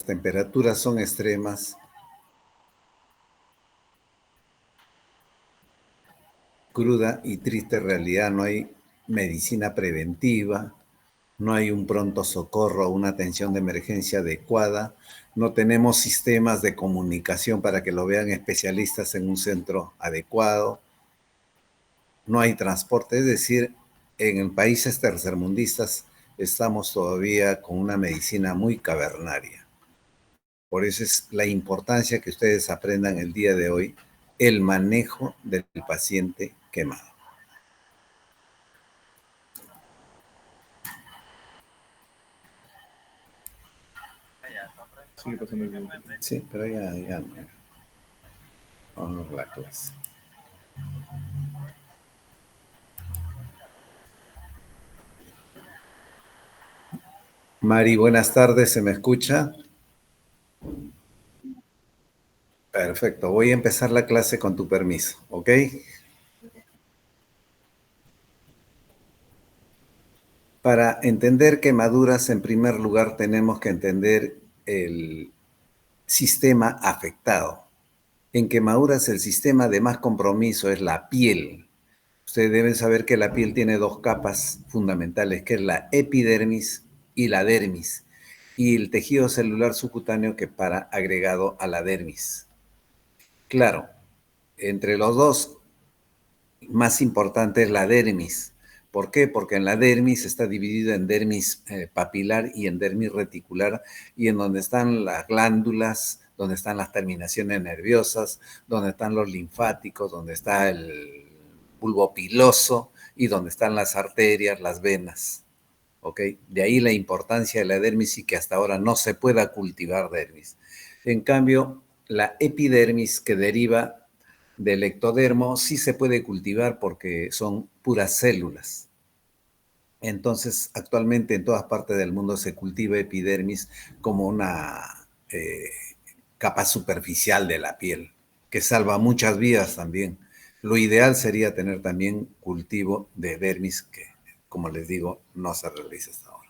temperaturas son extremas, cruda y triste realidad, no hay medicina preventiva, no hay un pronto socorro o una atención de emergencia adecuada, no tenemos sistemas de comunicación para que lo vean especialistas en un centro adecuado, no hay transporte, es decir, en países tercermundistas estamos todavía con una medicina muy cavernaria. Por eso es la importancia que ustedes aprendan el día de hoy el manejo del paciente quemado. Sí, pero ya no. Vamos a la clase. Mari, buenas tardes, ¿se me escucha? Perfecto, voy a empezar la clase con tu permiso, ¿ok? Para entender quemaduras, en primer lugar, tenemos que entender el sistema afectado. En quemaduras, el sistema de más compromiso es la piel. Ustedes deben saber que la piel tiene dos capas fundamentales, que es la epidermis y la dermis, y el tejido celular subcutáneo que para agregado a la dermis. Claro, entre los dos, más importante es la dermis. ¿Por qué? Porque en la dermis está dividida en dermis papilar y en dermis reticular, y en donde están las glándulas, donde están las terminaciones nerviosas, donde están los linfáticos, donde está el bulbo piloso y donde están las arterias, las venas. ¿Ok? De ahí la importancia de la dermis y que hasta ahora no se pueda cultivar dermis. En cambio, la epidermis que deriva del ectodermo sí se puede cultivar porque son puras células. Entonces, actualmente en todas partes del mundo se cultiva epidermis como una capa superficial de la piel, que salva muchas vidas también. Lo ideal sería tener también cultivo de dermis que, como les digo, no se realiza hasta ahora.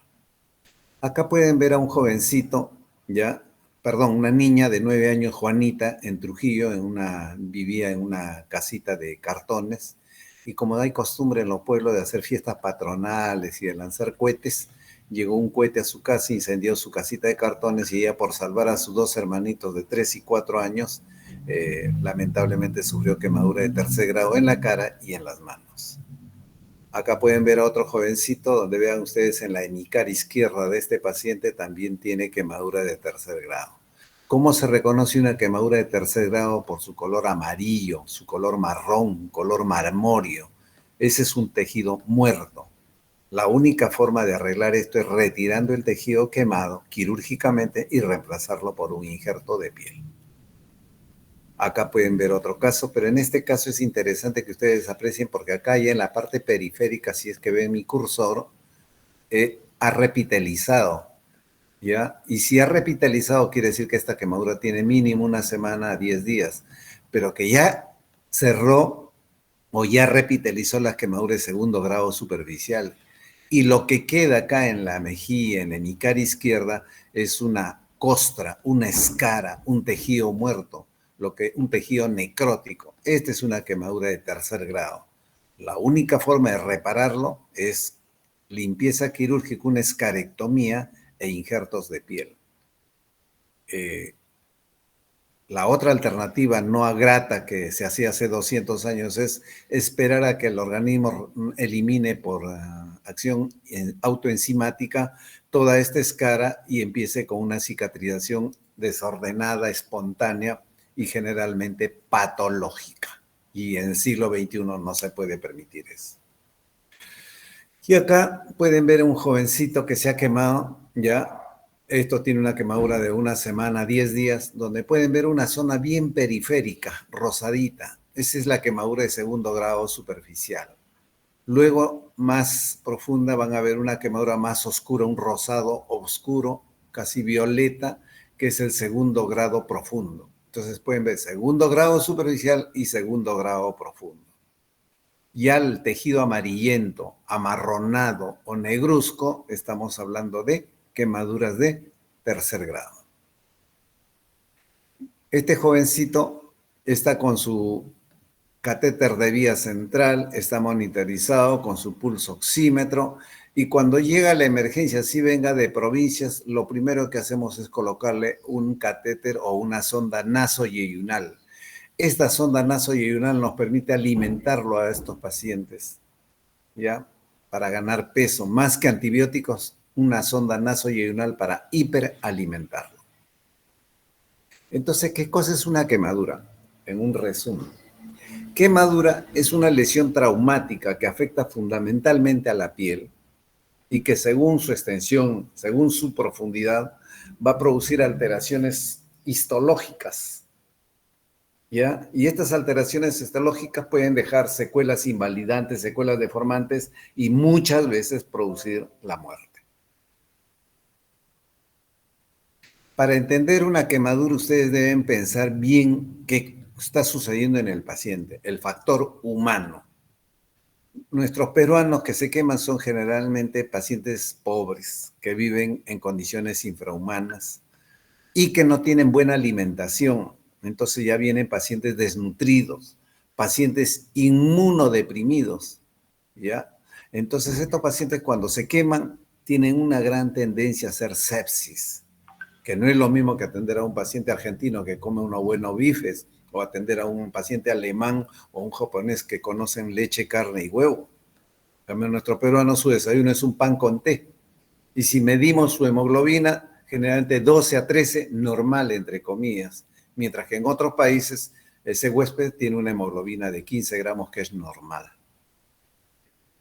Acá pueden ver a un jovencito, ya, perdón, una niña de 9 años, Juanita, en Trujillo, vivía en una casita de cartones, y como hay costumbre en los pueblos de hacer fiestas patronales y de lanzar cohetes, llegó un cohete a su casa, incendió su casita de cartones, y ella, por salvar a sus dos hermanitos de 3 y 4 años, lamentablemente sufrió quemadura de tercer grado en la cara y en las manos. Acá pueden ver a otro jovencito, donde vean ustedes en la hemicara izquierda de este paciente también tiene quemadura de tercer grado. ¿Cómo se reconoce una quemadura de tercer grado? Por su color amarillo, su color marrón, color marmóreo. Ese es un tejido muerto. La única forma de arreglar esto es retirando el tejido quemado quirúrgicamente y reemplazarlo por un injerto de piel. Acá pueden ver otro caso, pero en este caso es interesante que ustedes aprecien porque acá ya en la parte periférica, si es que ven mi cursor, ha repitelizado, ¿ya? Y si ha repitelizado quiere decir que esta quemadura tiene mínimo una semana a 10 días, pero que ya cerró o ya repitelizó las quemaduras de segundo grado superficial. Y lo que queda acá en la mejilla, en la hemicara izquierda, es una costra, una escara, un tejido muerto, un tejido necrótico. Esta es una quemadura de tercer grado. La única forma de repararlo es limpieza quirúrgica, una escarectomía e injertos de piel. La otra alternativa no grata que se hacía hace 200 años es esperar a que el organismo elimine por acción autoenzimática toda esta escara y empiece con una cicatrización desordenada, espontánea y generalmente patológica. Y en el siglo XXI no se puede permitir eso. Y acá pueden ver un jovencito que se ha quemado, ya. Esto tiene una quemadura de una semana, 10 días, donde pueden ver una zona bien periférica, rosadita. Esa es la quemadura de segundo grado superficial. Luego, más profunda, van a ver una quemadura más oscura, un rosado oscuro, casi violeta, que es el segundo grado profundo. Entonces pueden ver segundo grado superficial y segundo grado profundo. Ya el tejido amarillento, amarronado o negruzco, estamos hablando de quemaduras de tercer grado. Este jovencito está con su catéter de vía central, está monitorizado con su pulso oxímetro y cuando llega la emergencia, si venga de provincias, lo primero que hacemos es colocarle un catéter o una sonda nasoyeyunal. Esta sonda nasoyeyunal nos permite alimentarlo a estos pacientes, ¿ya? Para ganar peso, más que antibióticos, una sonda nasoyeyunal para hiperalimentarlo. Entonces, ¿qué cosa es una quemadura? En un resumen. Quemadura es una lesión traumática que afecta fundamentalmente a la piel y que según su extensión, según su profundidad, va a producir alteraciones histológicas, ¿ya? Y estas alteraciones histológicas pueden dejar secuelas invalidantes, secuelas deformantes y muchas veces producir la muerte. Para entender una quemadura, ustedes deben pensar bien qué está sucediendo en el paciente, el factor humano. Nuestros peruanos que se queman son generalmente pacientes pobres, que viven en condiciones infrahumanas y que no tienen buena alimentación. Entonces ya vienen pacientes desnutridos, pacientes inmunodeprimidos, ¿ya? Entonces estos pacientes cuando se queman tienen una gran tendencia a hacer sepsis, que no es lo mismo que atender a un paciente argentino que come unos buenos bifes o atender a un paciente alemán o un japonés que conocen leche, carne y huevo. También nuestro peruano su desayuno es un pan con té. Y si medimos su hemoglobina, generalmente 12 a 13, normal entre comillas, mientras que en otros países ese huésped tiene una hemoglobina de 15 gramos que es normal.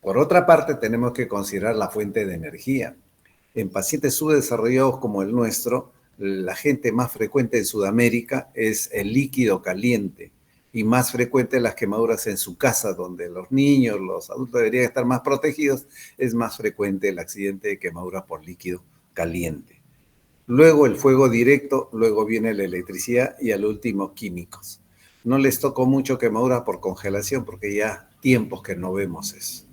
Por otra parte, tenemos que considerar la fuente de energía. En pacientes subdesarrollados como el nuestro, la gente más frecuente en Sudamérica es el líquido caliente y más frecuente las quemaduras en su casa, donde los niños, los adultos deberían estar más protegidos, es más frecuente el accidente de quemadura por líquido caliente. Luego el fuego directo, luego viene la electricidad y al último químicos. No les tocó mucho quemadura por congelación porque ya tiempos que no vemos eso.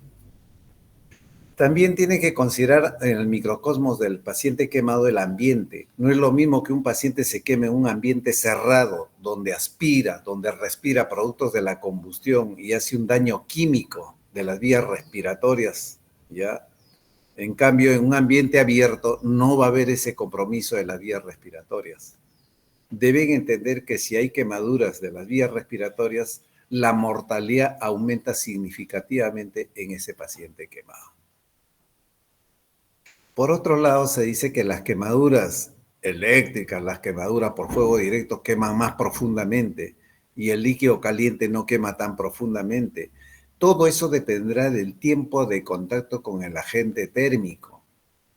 También tiene que considerar en el microcosmos del paciente quemado el ambiente. No es lo mismo que un paciente se queme en un ambiente cerrado, donde aspira, donde respira productos de la combustión y hace un daño químico de las vías respiratorias, ¿ya? En cambio, en un ambiente abierto no va a haber ese compromiso de las vías respiratorias. Deben entender que si hay quemaduras de las vías respiratorias, la mortalidad aumenta significativamente en ese paciente quemado. Por otro lado, se dice que las quemaduras eléctricas, las quemaduras por fuego directo queman más profundamente y el líquido caliente no quema tan profundamente. Todo eso dependerá del tiempo de contacto con el agente térmico.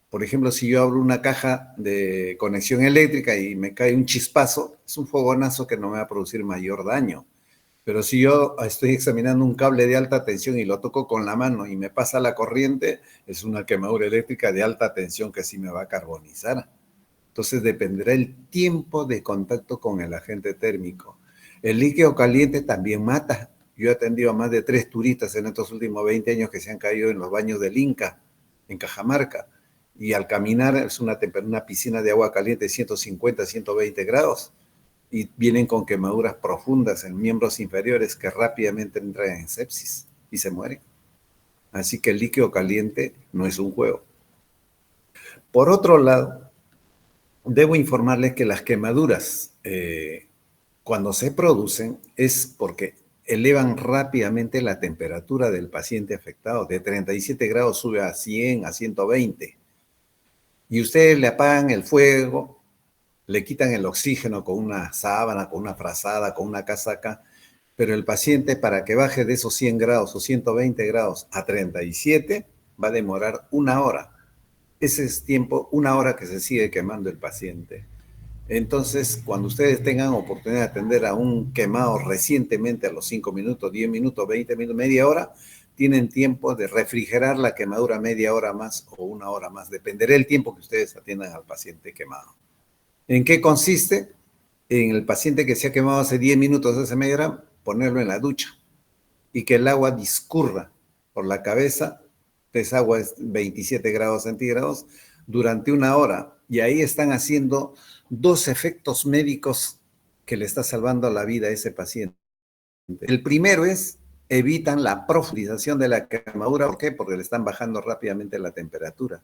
Por ejemplo, si yo abro una caja de conexión eléctrica y me cae un chispazo, es un fogonazo que no me va a producir mayor daño. Pero si yo estoy examinando un cable de alta tensión y lo toco con la mano y me pasa la corriente, es una quemadura eléctrica de alta tensión que sí me va a carbonizar. Entonces dependerá el tiempo de contacto con el agente térmico. El líquido caliente también mata. Yo he atendido a más de 3 turistas en estos últimos 20 años que se han caído en los baños del Inca, en Cajamarca. Y al caminar es una piscina de agua caliente de 150, 120 grados. Y vienen con quemaduras profundas en miembros inferiores que rápidamente entran en sepsis y se mueren. Así que el líquido caliente no es un juego. Por otro lado, debo informarles que las quemaduras, cuando se producen, es porque elevan rápidamente la temperatura del paciente afectado. De 37 grados sube a 100, a 120. Y ustedes le apagan el fuego, le quitan el oxígeno con una sábana, con una frazada, con una casaca, pero el paciente para que baje de esos 100 grados o 120 grados a 37 va a demorar 1 hora. Ese es tiempo, 1 hora que se sigue quemando el paciente. Entonces, cuando ustedes tengan oportunidad de atender a un quemado recientemente a los 5 minutos, 10 minutos, 20 minutos, media hora, tienen tiempo de refrigerar la quemadura media hora más o 1 hora más. Dependerá del tiempo que ustedes atiendan al paciente quemado. ¿En qué consiste? En el paciente que se ha quemado hace 10 minutos, hace media hora, ponerlo en la ducha y que el agua discurra por la cabeza, esa agua es 27 grados centígrados, durante 1 hora. Y ahí están haciendo 2 efectos médicos que le está salvando la vida a ese paciente. El primero es, evitan la profundización de la quemadura. ¿Por qué? Porque le están bajando rápidamente la temperatura.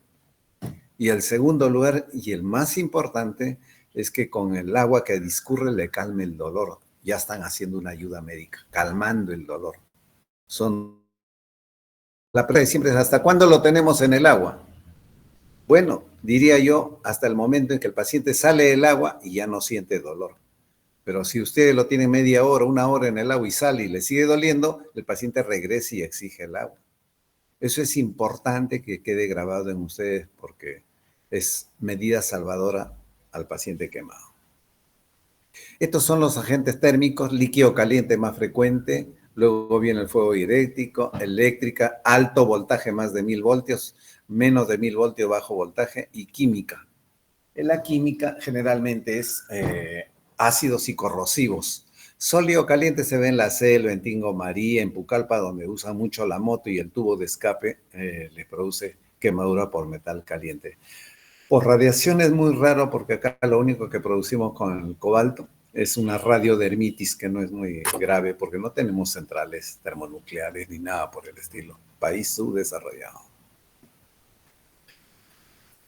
Y el segundo lugar, y el más importante, es que con el agua que discurre le calme el dolor. Ya están haciendo una ayuda médica, calmando el dolor. La pregunta de siempre es, ¿hasta cuándo lo tenemos en el agua? Bueno, diría yo, hasta el momento en que el paciente sale del agua y ya no siente dolor. Pero si usted lo tiene media hora, una hora en el agua y sale y le sigue doliendo, el paciente regresa y exige el agua. Eso es importante que quede grabado en ustedes porque es medida salvadora al paciente quemado. Estos son los agentes térmicos: líquido caliente más frecuente, luego viene el fuego directo, eléctrica, alto voltaje más de 1000 voltios, menos de 1000 voltios bajo voltaje, y química. En la química generalmente es ácidos y corrosivos. Sólido caliente se ve en la selva, en Tingo María, en Pucallpa, donde usan mucho la moto y el tubo de escape les produce quemadura por metal caliente. Por radiación es muy raro porque acá lo único que producimos con el cobalto es una radiodermitis que no es muy grave porque no tenemos centrales termonucleares ni nada por el estilo. País subdesarrollado.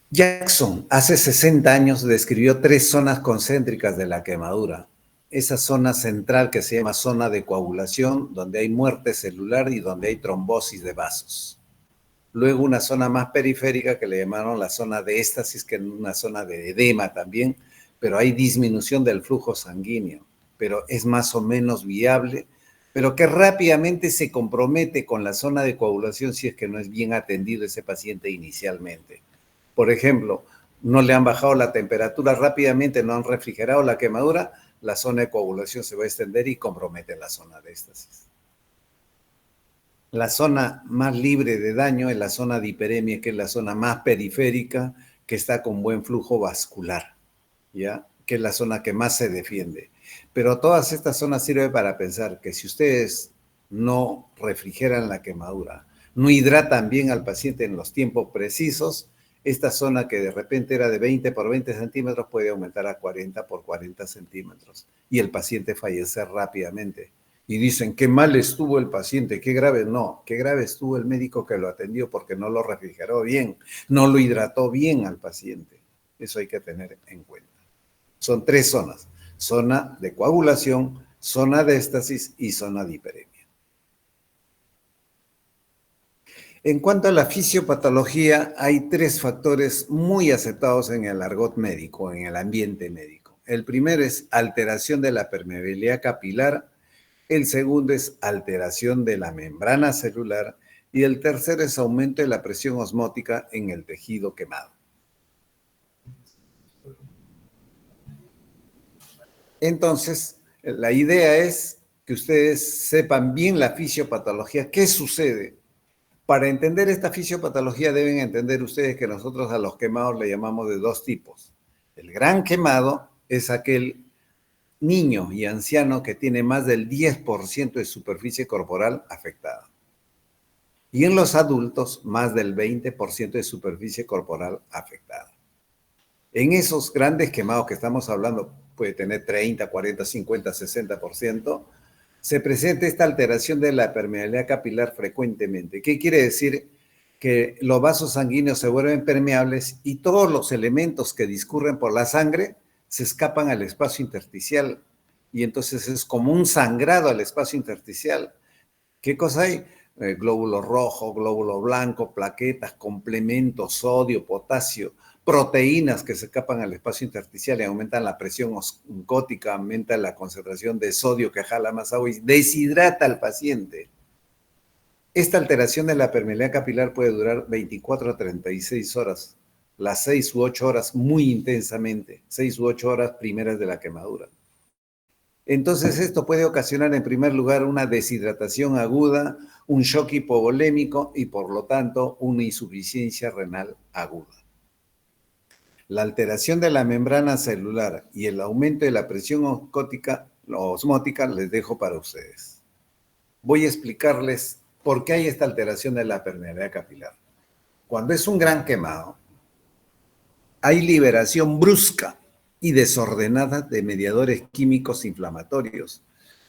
Jackson hace 60 años describió 3 zonas concéntricas de la quemadura. Esa zona central que se llama zona de coagulación, donde hay muerte celular y donde hay trombosis de vasos. Luego una zona más periférica que le llamaron la zona de éstasis, que es una zona de edema también, pero hay disminución del flujo sanguíneo, pero es más o menos viable, pero que rápidamente se compromete con la zona de coagulación si es que no es bien atendido ese paciente inicialmente. Por ejemplo, no le han bajado la temperatura rápidamente, no han refrigerado la quemadura, la zona de coagulación se va a extender y compromete la zona de éstasis. La zona más libre de daño es la zona de hiperemia, que es la zona más periférica, que está con buen flujo vascular, ¿ya? Que es la zona que más se defiende. Pero todas estas zonas sirven para pensar que si ustedes no refrigeran la quemadura, no hidratan bien al paciente en los tiempos precisos, esta zona que de repente era de 20 por 20 centímetros puede aumentar a 40 por 40 centímetros y el paciente fallecer rápidamente. Y dicen, qué mal estuvo el paciente, qué grave. No, qué grave estuvo el médico que lo atendió porque no lo refrigeró bien, no lo hidrató bien al paciente. Eso hay que tener en cuenta. Son 3 zonas: zona de coagulación, zona de éstasis y zona de hiperemia. En cuanto a la fisiopatología, hay 3 factores muy aceptados en el argot médico, en el ambiente médico. El primero es alteración de la permeabilidad capilar, el segundo es alteración de la membrana celular y el tercero es aumento de la presión osmótica en el tejido quemado. Entonces, la idea es que ustedes sepan bien la fisiopatología, qué sucede. Para entender esta fisiopatología deben entender ustedes que nosotros a los quemados le llamamos de 2 tipos. El gran quemado es aquel niño y anciano que tiene más del 10% de superficie corporal afectada. Y en los adultos, más del 20% de superficie corporal afectada. En esos grandes quemados que estamos hablando, puede tener 30, 40, 50, 60%, se presenta esta alteración de la permeabilidad capilar frecuentemente. ¿Qué quiere decir? Que los vasos sanguíneos se vuelven permeables y todos los elementos que discurren por la sangre se escapan al espacio intersticial. Y entonces es como un sangrado al espacio intersticial. ¿Qué cosa hay? Glóbulo rojo, glóbulo blanco, plaquetas, complementos, sodio, potasio, proteínas que se escapan al espacio intersticial y aumentan la presión oncótica, aumentan la concentración de sodio que jala más agua y deshidrata al paciente. Esta alteración de la permeabilidad capilar puede durar 24 a 36 horas, las 6 u 8 horas muy intensamente, 6 u 8 horas primeras de la quemadura. Entonces esto puede ocasionar en primer lugar una deshidratación aguda, un shock hipovolémico y por lo tanto una insuficiencia renal aguda. La alteración de la membrana celular y el aumento de la presión osmótica les dejo para ustedes. Voy a explicarles por qué hay esta alteración de la permeabilidad capilar. Cuando es un gran quemado, hay liberación brusca y desordenada de mediadores químicos inflamatorios.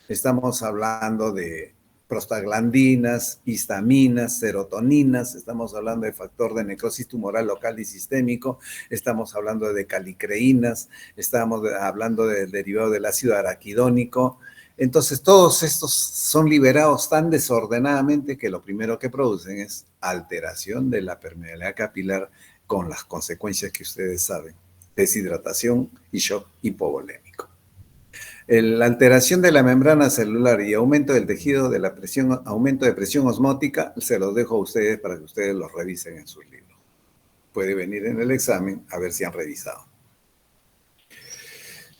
Estamos hablando de prostaglandinas, histaminas, serotoninas, estamos hablando de factor de necrosis tumoral local y sistémico, estamos hablando de calicreínas, estamos hablando del derivado del ácido araquidónico. Entonces, todos estos son liberados tan desordenadamente que lo primero que producen es alteración de la permeabilidad capilar con las consecuencias que ustedes saben: deshidratación y shock hipovolémico. La alteración de la membrana celular y aumento del tejido de la presión, aumento de presión osmótica, se los dejo a ustedes para que ustedes los revisen en sus libros. Puede venir en el examen a ver si han revisado.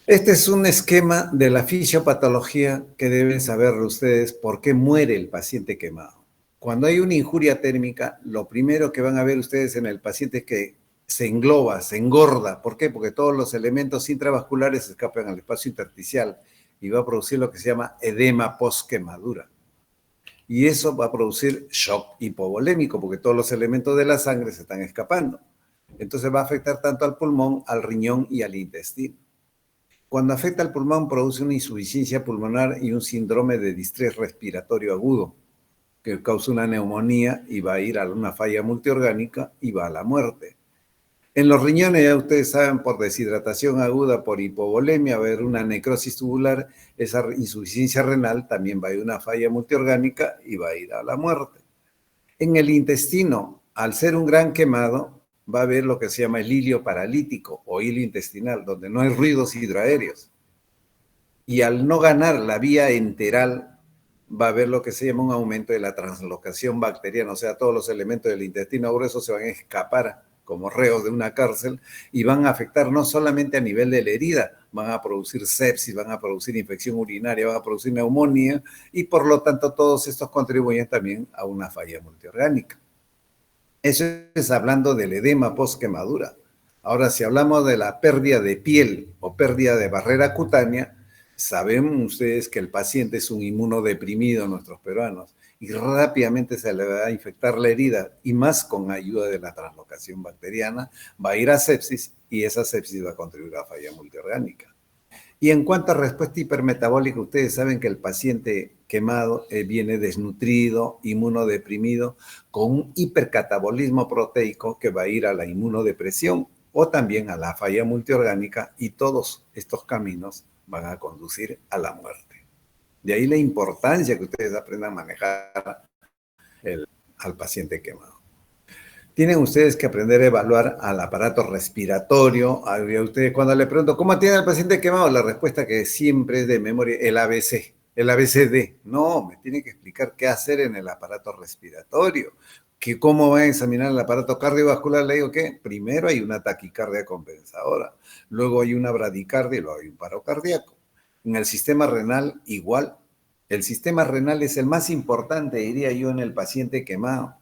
Este es un esquema de la fisiopatología que deben saber ustedes por qué muere el paciente quemado. Cuando hay una injuria térmica, lo primero que van a ver ustedes en el paciente es que se engloba, se engorda. ¿Por qué? Porque todos los elementos intravasculares escapan al espacio intersticial y va a producir lo que se llama edema post-quemadura. Y eso va a producir shock hipovolémico, porque todos los elementos de la sangre se están escapando. Entonces va a afectar tanto al pulmón, al riñón y al intestino. Cuando afecta al pulmón, produce una insuficiencia pulmonar y un síndrome de distrés respiratorio agudo, que causa una neumonía y va a ir a una falla multiorgánica y va a la muerte. En los riñones, ya ustedes saben, por deshidratación aguda, por hipovolemia, va a haber una necrosis tubular, esa insuficiencia renal también va a ir a una falla multiorgánica y va a ir a la muerte. En el intestino, al ser un gran quemado, va a haber lo que se llama el hilio paralítico o hilo intestinal, donde no hay ruidos hidroaéreos. Y al no ganar la vía enteral, va a haber lo que se llama un aumento de la translocación bacteriana, o sea, todos los elementos del intestino grueso se van a escapar como reos de una cárcel y van a afectar no solamente a nivel de la herida, van a producir sepsis, van a producir infección urinaria, van a producir neumonía y por lo tanto todos estos contribuyen también a una falla multiorgánica. Eso es hablando del edema post-quemadura. Ahora, si hablamos de la pérdida de piel o pérdida de barrera cutánea, saben ustedes que el paciente es un inmunodeprimido, nuestros peruanos, y rápidamente se le va a infectar la herida, y más con ayuda de la translocación bacteriana, va a ir a sepsis, y esa sepsis va a contribuir a falla multiorgánica. Y en cuanto a respuesta hipermetabólica, ustedes saben que el paciente quemado viene desnutrido, inmunodeprimido, con un hipercatabolismo proteico que va a ir a la inmunodepresión o también a la falla multiorgánica, y todos estos caminos van a conducir a la muerte. De ahí la importancia que ustedes aprendan a manejar al paciente quemado. Tienen ustedes que aprender a evaluar al aparato respiratorio. A ustedes, cuando le pregunto, ¿cómo tiene el paciente quemado? La respuesta que siempre es de memoria, el ABC, el ABCD. No, me tiene que explicar qué hacer en el aparato respiratorio. Que ¿Cómo va a examinar el aparato cardiovascular? Le digo que primero hay una taquicardia compensadora, luego hay una bradicardia y luego hay un paro cardíaco. En el sistema renal, igual. El sistema renal es el más importante, diría yo, en el paciente quemado.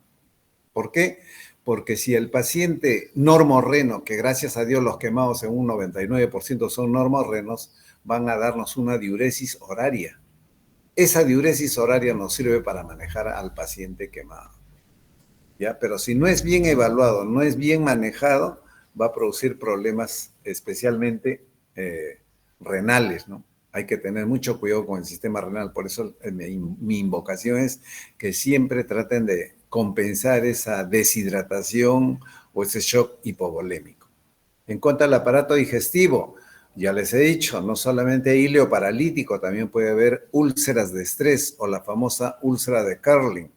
¿Por qué? Porque si el paciente normorreno, que gracias a Dios los quemados en un 99% son normorrenos, van a darnos una diuresis horaria. Esa diuresis horaria nos sirve para manejar al paciente quemado. ¿Ya? Pero si no es bien evaluado, no es bien manejado, va a producir problemas especialmente renales, ¿no? Hay que tener mucho cuidado con el sistema renal. Por eso mi invocación es que siempre traten de compensar esa deshidratación o ese shock hipovolémico. En cuanto al aparato digestivo, ya les he dicho, no solamente hilio paralítico, también puede haber úlceras de estrés o la famosa úlcera de Kerlin.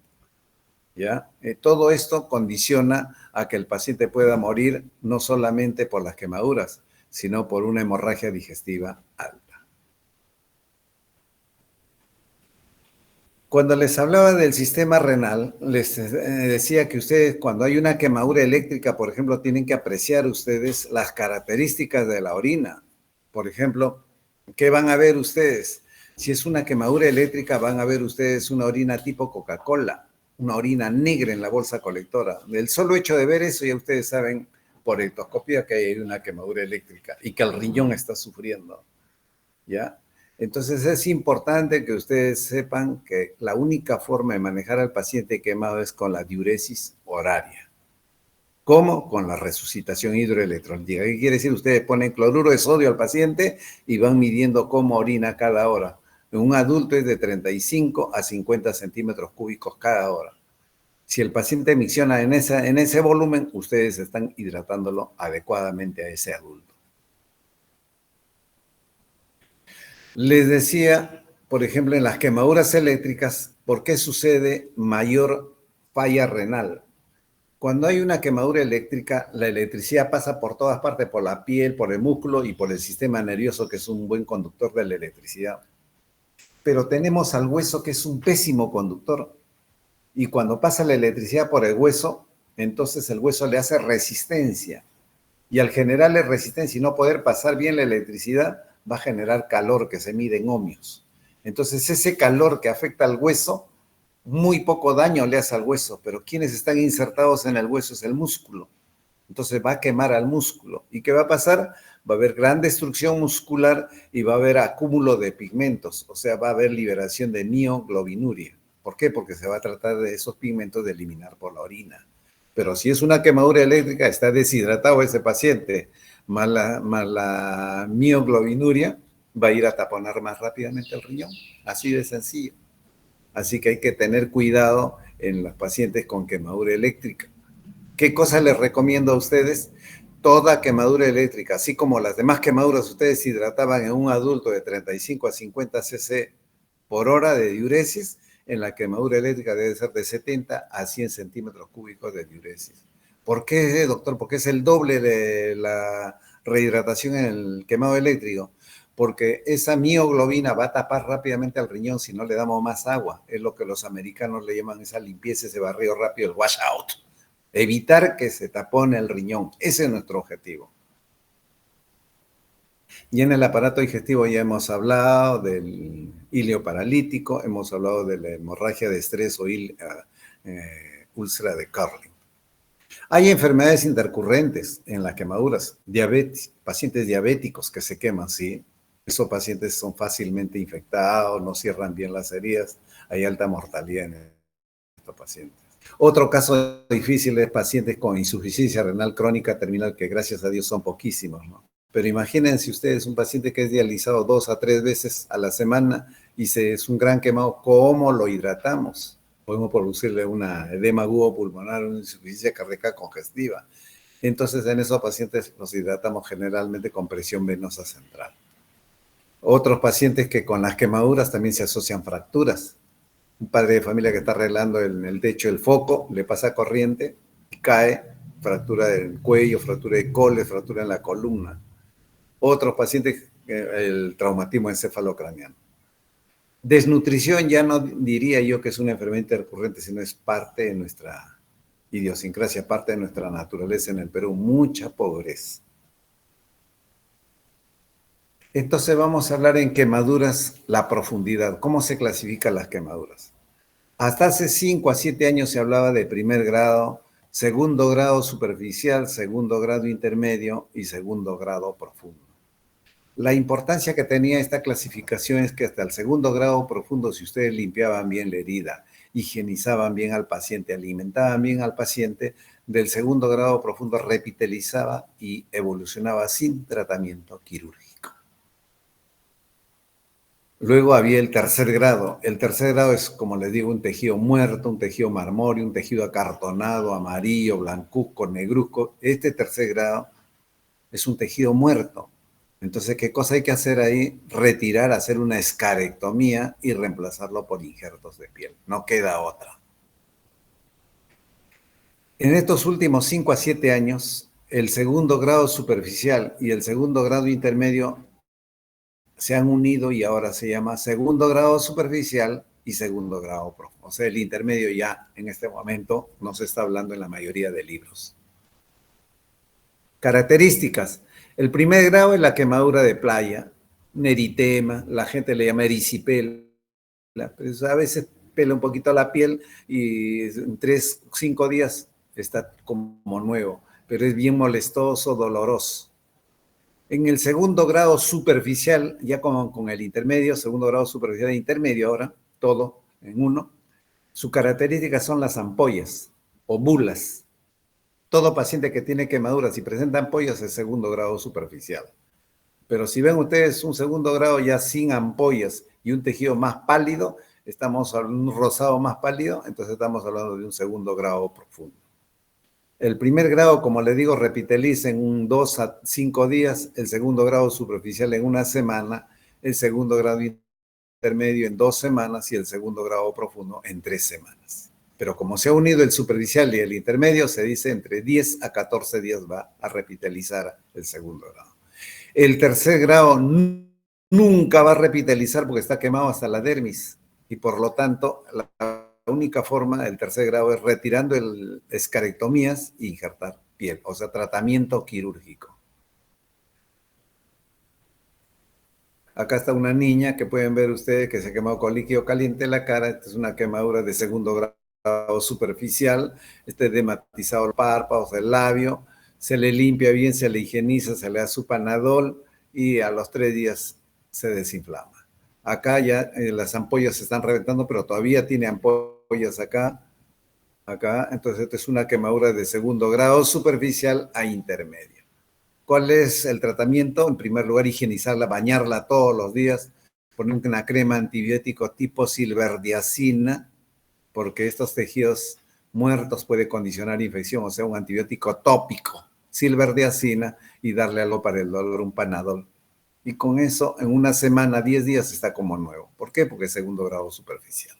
¿Ya? Todo esto condiciona a que el paciente pueda morir no solamente por las quemaduras, sino por una hemorragia digestiva alta. Cuando les hablaba del sistema renal, les decía que ustedes, cuando hay una quemadura eléctrica, por ejemplo, tienen que apreciar ustedes las características de la orina. Por ejemplo, ¿qué van a ver ustedes? Si es una quemadura eléctrica, van a ver ustedes una orina tipo Coca-Cola, una orina negra en la bolsa colectora. Del solo hecho de ver eso, ya ustedes saben por ectoscopía que hay una quemadura eléctrica y que el riñón está sufriendo, ¿ya? Entonces es importante que ustedes sepan que la única forma de manejar al paciente quemado es con la diuresis horaria. ¿Cómo? Con la resucitación hidroelectrolítica. ¿Qué quiere decir? Ustedes ponen cloruro de sodio al paciente y van midiendo cómo orina cada hora. En un adulto es de 35 a 50 centímetros cúbicos cada hora. Si el paciente micciona en ese volumen, ustedes están hidratándolo adecuadamente a ese adulto. Les decía, por ejemplo, en las quemaduras eléctricas, ¿por qué sucede mayor falla renal? Cuando hay una quemadura eléctrica, la electricidad pasa por todas partes, por la piel, por el músculo y por el sistema nervioso, que es un buen conductor de la electricidad. Pero tenemos al hueso, que es un pésimo conductor. Y cuando pasa la electricidad por el hueso, entonces el hueso le hace resistencia. Y al generarle resistencia y no poder pasar bien la electricidad, va a generar calor que se mide en ohmios. Entonces ese calor que afecta al hueso, muy poco daño le hace al hueso, pero quienes están insertados en el hueso es el músculo. Entonces va a quemar al músculo. ¿Y qué va a pasar? Va a haber gran destrucción muscular y va a haber acúmulo de pigmentos, o sea, va a haber liberación de mioglobinuria. ¿Por qué? Porque se va a tratar de esos pigmentos de eliminar por la orina. Pero si es una quemadura eléctrica, está deshidratado ese paciente, más la mioglobinuria, va a ir a taponar más rápidamente el riñón. Así de sencillo. Así que hay que tener cuidado en los pacientes con quemadura eléctrica. ¿Qué cosas les recomiendo a ustedes? Toda quemadura eléctrica, así como las demás quemaduras, ustedes hidrataban en un adulto de 35 a 50 cc por hora de diuresis, en la quemadura eléctrica debe ser de 70 a 100 centímetros cúbicos de diuresis. ¿Por qué, doctor? Porque es el doble de la rehidratación en el quemado eléctrico. Porque esa mioglobina va a tapar rápidamente al riñón si no le damos más agua. Es lo que los americanos le llaman esa limpieza, ese barrido rápido, el wash out. Evitar que se tapone el riñón. Ese es nuestro objetivo. Y en el aparato digestivo ya hemos hablado del ilio paralítico, hemos hablado de la hemorragia de estrés o úlcera de Carling. Hay enfermedades intercurrentes en las quemaduras, diabetes, pacientes diabéticos que se queman, ¿sí? Esos pacientes son fácilmente infectados, no cierran bien las heridas, hay alta mortalidad en estos pacientes. Otro caso difícil es pacientes con insuficiencia renal crónica terminal, que gracias a Dios son poquísimos, ¿no? Pero imagínense ustedes un paciente que es dializado 2 a 3 veces a la semana y es un gran quemado, ¿cómo lo hidratamos? Podemos producirle una edema agudo pulmonar, una insuficiencia cardíaca congestiva. Entonces, en esos pacientes los hidratamos generalmente con presión venosa central. Otros pacientes que con las quemaduras también se asocian fracturas. Un padre de familia que está arreglando en el techo el foco, le pasa corriente y cae, fractura del cuello, fractura de coles, fractura en la columna. Otros pacientes, el traumatismo encefalocraniano. Desnutrición ya no diría yo que es una enfermedad recurrente, sino es parte de nuestra idiosincrasia, parte de nuestra naturaleza en el Perú, mucha pobreza. Entonces vamos a hablar en quemaduras, la profundidad. ¿Cómo se clasifican las quemaduras? Hasta hace 5 a 7 años se hablaba de primer grado, segundo grado superficial, segundo grado intermedio y segundo grado profundo. La importancia que tenía esta clasificación es que hasta el segundo grado profundo, si ustedes limpiaban bien la herida, higienizaban bien al paciente, alimentaban bien al paciente, del segundo grado profundo repitelizaba y evolucionaba sin tratamiento quirúrgico. Luego había el tercer grado. El tercer grado es, como les digo, un tejido muerto, un tejido marmóreo, un tejido acartonado, amarillo, blancuzco, negruzco. Este tercer grado es un tejido muerto. Entonces, ¿qué cosa hay que hacer ahí? Retirar, hacer una escarectomía y reemplazarlo por injertos de piel. No queda otra. En estos últimos 5 a 7 años, el segundo grado superficial y el segundo grado intermedio se han unido y ahora se llama segundo grado superficial y segundo grado profundo. O sea, el intermedio ya en este momento no se está hablando en la mayoría de libros. Características. El primer grado es la quemadura de playa, un eritema, la gente le llama erisipela, pues a veces pela un poquito la piel y en 3 o 5 días está como nuevo, pero es bien molestoso, doloroso. En el segundo grado superficial, ya con el intermedio, segundo grado superficial e intermedio ahora, todo en uno, su característica son las ampollas o bulas. Todo paciente que tiene quemaduras y presenta ampollas es segundo grado superficial. Pero si ven ustedes un segundo grado ya sin ampollas y un tejido más pálido, estamos hablando de un rosado más pálido, entonces estamos hablando de un segundo grado profundo. El primer grado, como le digo, repiteliza en 2 a 5 días, el segundo grado superficial en 1 semana, el segundo grado intermedio en 2 semanas y el segundo grado profundo en 3 semanas. Pero como se ha unido el superficial y el intermedio, se dice entre 10 a 14 días va a repitelizar el segundo grado. El tercer grado nunca va a repitelizar porque está quemado hasta la dermis y por lo tanto la única forma del tercer grado es retirando escarectomías e injertar piel, o sea, tratamiento quirúrgico. Acá está una niña que pueden ver ustedes que se ha quemado con líquido caliente en la cara. Esta es una quemadura de segundo grado superficial. Este dematizado el párpado, el labio. Se le limpia bien, se le higieniza, se le da su panadol y a los 3 días se desinflama. Acá ya las ampollas se están reventando, pero todavía tiene ampollas acá. Entonces esta es una quemadura de segundo grado superficial a intermedio. ¿Cuál es el tratamiento? En primer lugar, higienizarla, bañarla todos los días, poner una crema antibiótico tipo silverdiazina, porque estos tejidos muertos puede condicionar infección, o sea, un antibiótico tópico, silverdiazina, y darle algo para el dolor, un panadol. Y con eso, en 1 semana, 10 días, está como nuevo. ¿Por qué? Porque es segundo grado superficial.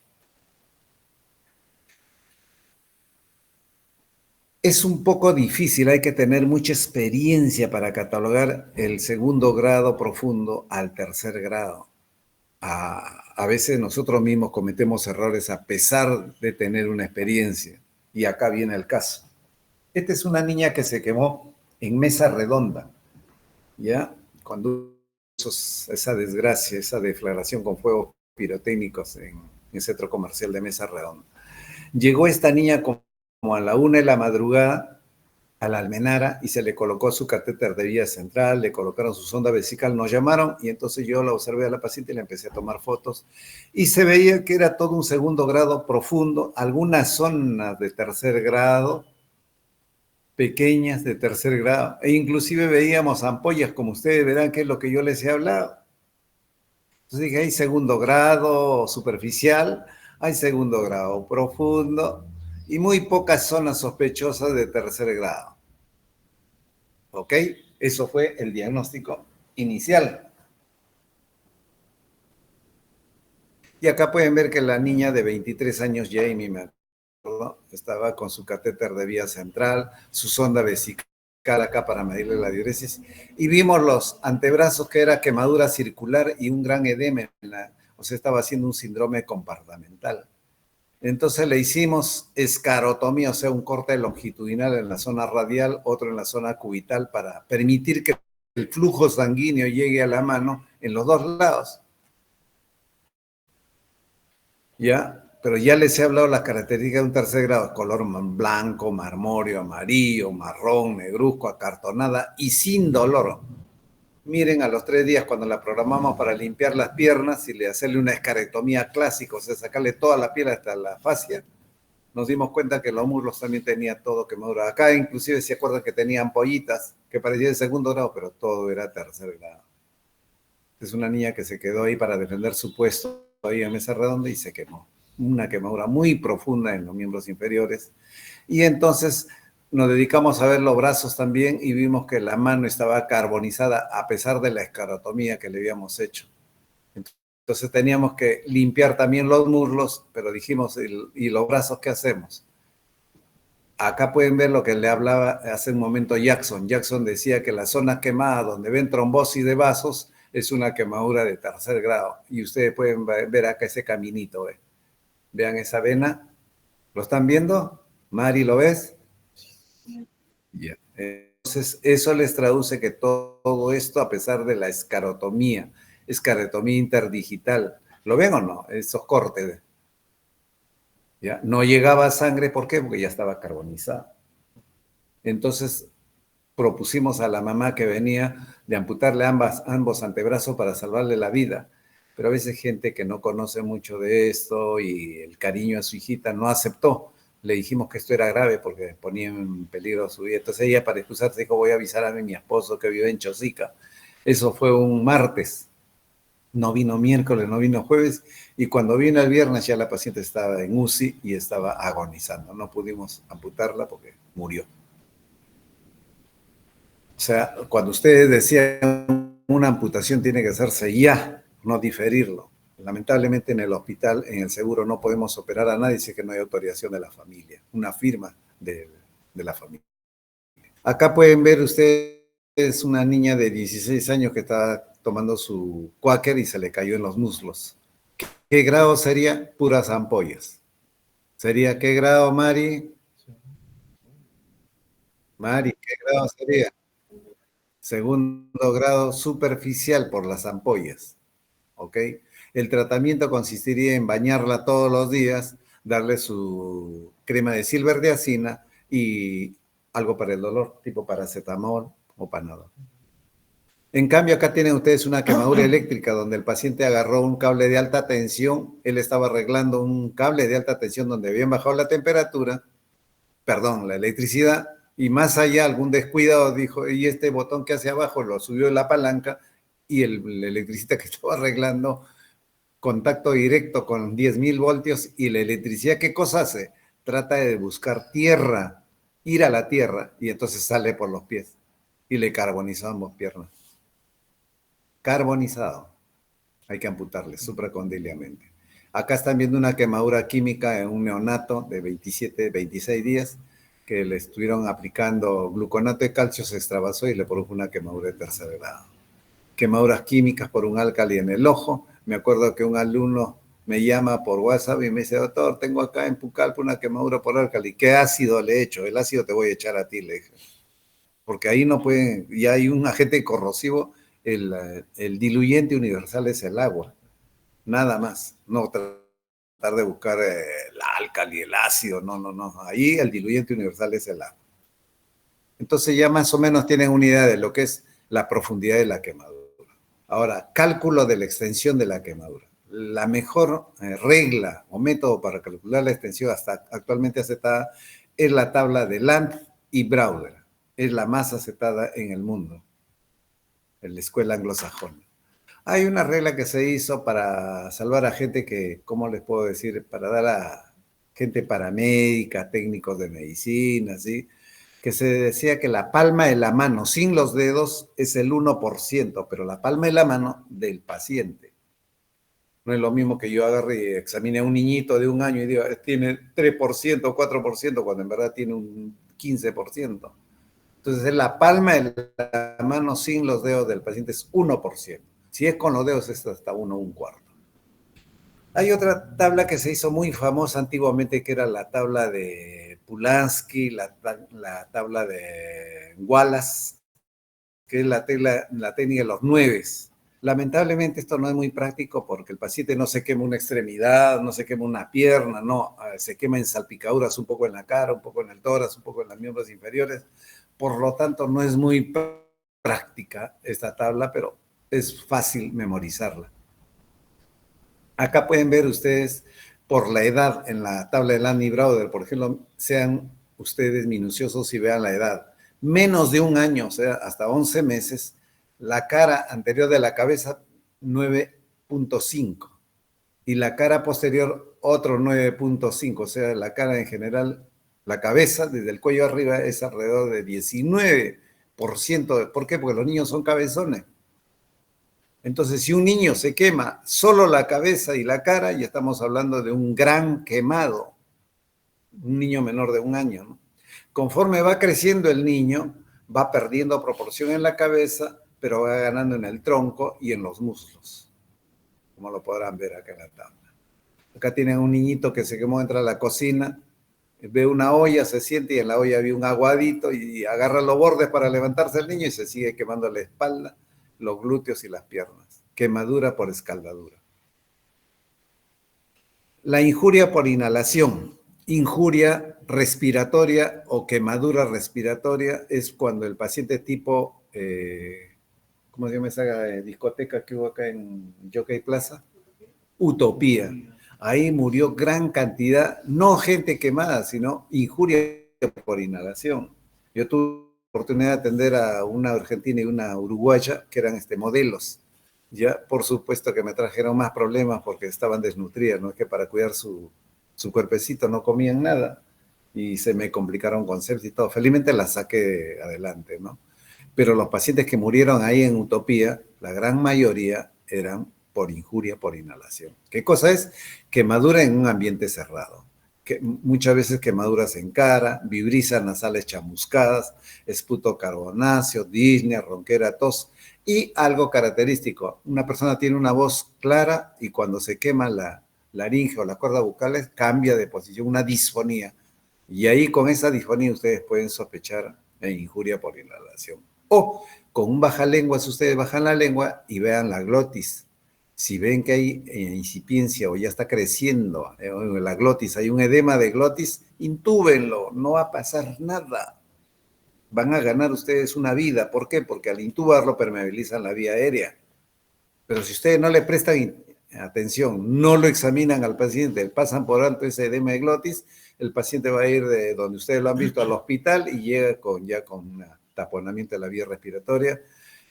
Es un poco difícil, hay que tener mucha experiencia para catalogar el segundo grado profundo al tercer grado. A veces nosotros mismos cometemos errores a pesar de tener una experiencia. Y acá viene el caso. Esta es una niña que se quemó en mesa redonda, ¿ya? Cuando esa desgracia, esa deflagración con fuegos pirotécnicos en el centro comercial de Mesa Redonda. Llegó esta niña como a la 1 de la madrugada a la Almenara y se le colocó su catéter de vía central, le colocaron su sonda vesical, nos llamaron y entonces yo la observé a la paciente y le empecé a tomar fotos y se veía que era todo un segundo grado profundo, algunas zonas de tercer grado, pequeñas de tercer grado, e inclusive veíamos ampollas, como ustedes verán, que es lo que yo les he hablado. Entonces dije, hay segundo grado superficial, hay segundo grado profundo y muy pocas zonas sospechosas de tercer grado. ¿Ok? Eso fue el diagnóstico inicial. Y acá pueden ver que la niña de 23 años, Jamie, me acuerdo, estaba con su catéter de vía central, su sonda vesical acá para medirle la diuresis, y vimos los antebrazos que era quemadura circular y un gran edema, o sea, estaba haciendo un síndrome compartamental. Entonces le hicimos escarotomía, o sea, un corte longitudinal en la zona radial, otro en la zona cubital para permitir que el flujo sanguíneo llegue a la mano en los dos lados. ¿Ya? Pero ya les he hablado las características de un tercer grado, color blanco, marmóreo, amarillo, marrón, negruzco, acartonada y sin dolor. Miren, a los 3 días cuando la programamos para limpiar las piernas y le hacerle una escarectomía clásica, o sea, sacarle toda la piel hasta la fascia, nos dimos cuenta que los muslos también tenía todo quemadura. Acá inclusive se acuerdan que tenía ampollitas, que parecía de segundo grado, pero todo era tercer grado. Es una niña que se quedó ahí para defender su puesto ahí en Mesa Redonda y se quemó. Una quemadura muy profunda en los miembros inferiores. Y entonces nos dedicamos a ver los brazos también y vimos que la mano estaba carbonizada a pesar de la escarotomía que le habíamos hecho. Entonces teníamos que limpiar también los muslos, pero dijimos, ¿y los brazos qué hacemos? Acá pueden ver lo que le hablaba hace un momento Jackson. Jackson decía que la zona quemada donde ven trombosis de vasos es una quemadura de tercer grado. Y ustedes pueden ver acá ese caminito. Vean esa vena. ¿Lo están viendo? Mari, ¿lo ves? Yeah. Entonces, eso les traduce que todo esto, a pesar de la escarotomía interdigital, ¿lo ven o no? Esos cortes. ¿Ya? No llegaba sangre, ¿por qué? Porque ya estaba carbonizado. Entonces, propusimos a la mamá que venía de amputarle ambos antebrazos para salvarle la vida. Pero a veces gente que no conoce mucho de esto y el cariño a su hijita no aceptó. le dijimos que esto era grave porque ponía en peligro su vida. Entonces ella, para excusarse, dijo, voy a avisar a mi esposo que vive en Chosica. Eso fue un martes. No vino miércoles, no vino jueves, y cuando vino el viernes ya la paciente estaba en UCI y estaba agonizando. No pudimos amputarla porque murió. O sea, cuando ustedes decían una amputación tiene que hacerse ya, no diferirlo. Lamentablemente en el hospital, en el seguro, no podemos operar a nadie si es que no hay autorización de la familia, una firma de la familia. Acá pueden ver ustedes una niña de 16 años que está tomando su Quaker y se le cayó en los muslos. ¿Qué grado sería? Puras ampollas. ¿Sería qué grado, Mari? Mari, ¿qué grado sería? Segundo grado superficial por las ampollas. ¿Ok? El tratamiento consistiría en bañarla todos los días, darle su crema de silverdiazina y algo para el dolor, tipo paracetamol o Panadol. En cambio, acá tienen ustedes una quemadura eléctrica donde el paciente agarró un cable de alta tensión, él estaba arreglando un cable de alta tensión donde habían bajado la temperatura, perdón, la electricidad, y más allá algún descuidado dijo, y este botón que hace abajo lo subió la palanca y el electricista que estaba arreglando contacto directo con 10.000 voltios y la electricidad, ¿qué cosa hace? Trata de buscar tierra, ir a la tierra y entonces sale por los pies y le carbonizó ambas piernas. Carbonizado. Hay que amputarle supracondiliamente. Acá están viendo una quemadura química en un neonato de 27, 26 días que le estuvieron aplicando gluconato de calcio, se extravasó y le produjo una quemadura de tercer grado. Quemaduras químicas por un álcali en el ojo. Me acuerdo que un alumno me llama por WhatsApp y me dice, doctor, tengo acá en Pucallpa una quemadura por álcali. ¿Qué ácido le he hecho? El ácido te voy a echar a ti, le dije. Porque ahí no pueden, ya hay un agente corrosivo, el diluyente universal es el agua, nada más. No tratar de buscar el álcali, el ácido, no, no, no. Ahí el diluyente universal es el agua. Entonces ya más o menos tienen una idea de lo que es la profundidad de la quemadura. Ahora, cálculo de la extensión de la quemadura. La mejor regla o método para calcular la extensión hasta actualmente aceptada es la tabla de Land y Brauer. Es la más aceptada en el mundo, en la escuela anglosajona. Hay una regla que se hizo para salvar a gente que, ¿cómo les puedo decir? Para dar a gente paramédica, técnicos de medicina, ¿sí? Que se decía que la palma de la mano sin los dedos es el 1%, pero la palma de la mano del paciente. No es lo mismo que yo agarre y examine a un niñito de un año y diga, tiene 3% o 4%, cuando en verdad tiene un 15%. Entonces, la palma de la mano sin los dedos del paciente es 1%. Si es con los dedos, es hasta 1/4. Hay otra tabla que se hizo muy famosa antiguamente, que era la tabla de Pulansky, la tabla de Wallace, que es la técnica de los 9. Lamentablemente esto no es muy práctico porque el paciente no se quema una extremidad, no se quema una pierna, no, se quema en salpicaduras un poco en la cara, un poco en el tórax, un poco en los miembros inferiores. Por lo tanto, no es muy práctica esta tabla, pero es fácil memorizarla. Acá pueden ver ustedes por la edad en la tabla de Lanny Brauer, por ejemplo, sean ustedes minuciosos y vean la edad. Menos de un año, o sea, hasta 11 meses, la cara anterior de la cabeza 9.5 y la cara posterior otro 9.5, o sea, la cara en general, la cabeza desde el cuello arriba es alrededor de 19%. ¿Por qué? Porque los niños son cabezones. Entonces, si un niño se quema solo la cabeza y la cara, ya estamos hablando de un gran quemado, un niño menor de un año, ¿no? Conforme va creciendo el niño, va perdiendo proporción en la cabeza, pero va ganando en el tronco y en los muslos, como lo podrán ver acá en la tabla. Acá tienen un niñito que se quemó, entra a la cocina, ve una olla, se siente y en la olla había un aguadito y agarra los bordes para levantarse el niño y se sigue quemando la espalda, los glúteos y las piernas. Quemadura por escaldadura. La injuria por inhalación, injuria respiratoria o quemadura respiratoria es cuando el paciente tipo, ¿cómo se llama esa discoteca que hubo acá en Jockey Plaza? Utopía. ahí murió gran cantidad, no gente quemada, sino injuria por inhalación. Yo tuve la oportunidad de atender a una argentina y una uruguaya, que eran modelos. Ya, por supuesto que me trajeron más problemas porque estaban desnutridas, ¿no? Es que para cuidar su cuerpecito no comían nada y se me complicaron con sepsis y todo. Felizmente las saqué adelante, ¿no? Pero los pacientes que murieron ahí en Utopía, la gran mayoría eran por injuria por inhalación. ¿Qué cosa es? Quemadura en un ambiente cerrado. Que muchas veces quemaduras en cara, vibrisas nasales chamuscadas, esputo carbonáceo, disnea, ronquera, tos. Y algo característico, una persona tiene una voz clara y cuando se quema la laringe o las cuerdas vocales cambia de posición, una disfonía. Y ahí con esa disfonía ustedes pueden sospechar en injuria por inhalación. O con un bajalenguas, ustedes bajan la lengua y vean la glotis. Si ven que hay incipiencia o ya está creciendo en la glotis, hay un edema de glotis, intúbenlo, no va a pasar nada. Van a ganar ustedes una vida. ¿Por qué? Porque al intubarlo permeabilizan la vía aérea. Pero si ustedes no le prestan atención, no lo examinan al paciente, pasan por alto ese edema de glotis, el paciente va a ir de donde ustedes lo han visto al hospital y llega ya con un taponamiento de la vía respiratoria.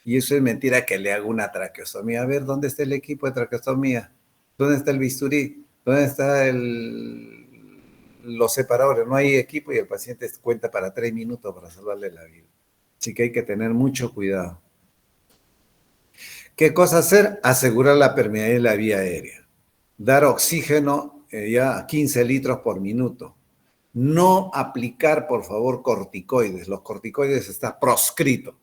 Y eso es mentira que le haga una traqueostomía. A ver, ¿dónde está el equipo de traqueostomía? ¿Dónde está el bisturí? ¿Dónde están los separadores? No hay equipo y el paciente cuenta para 3 minutos para salvarle la vida. Así que hay que tener mucho cuidado. ¿Qué cosa hacer? Asegurar la permeabilidad de la vía aérea. Dar oxígeno ya a 15 litros por minuto. No aplicar, por favor, corticoides. Los corticoides está proscrito.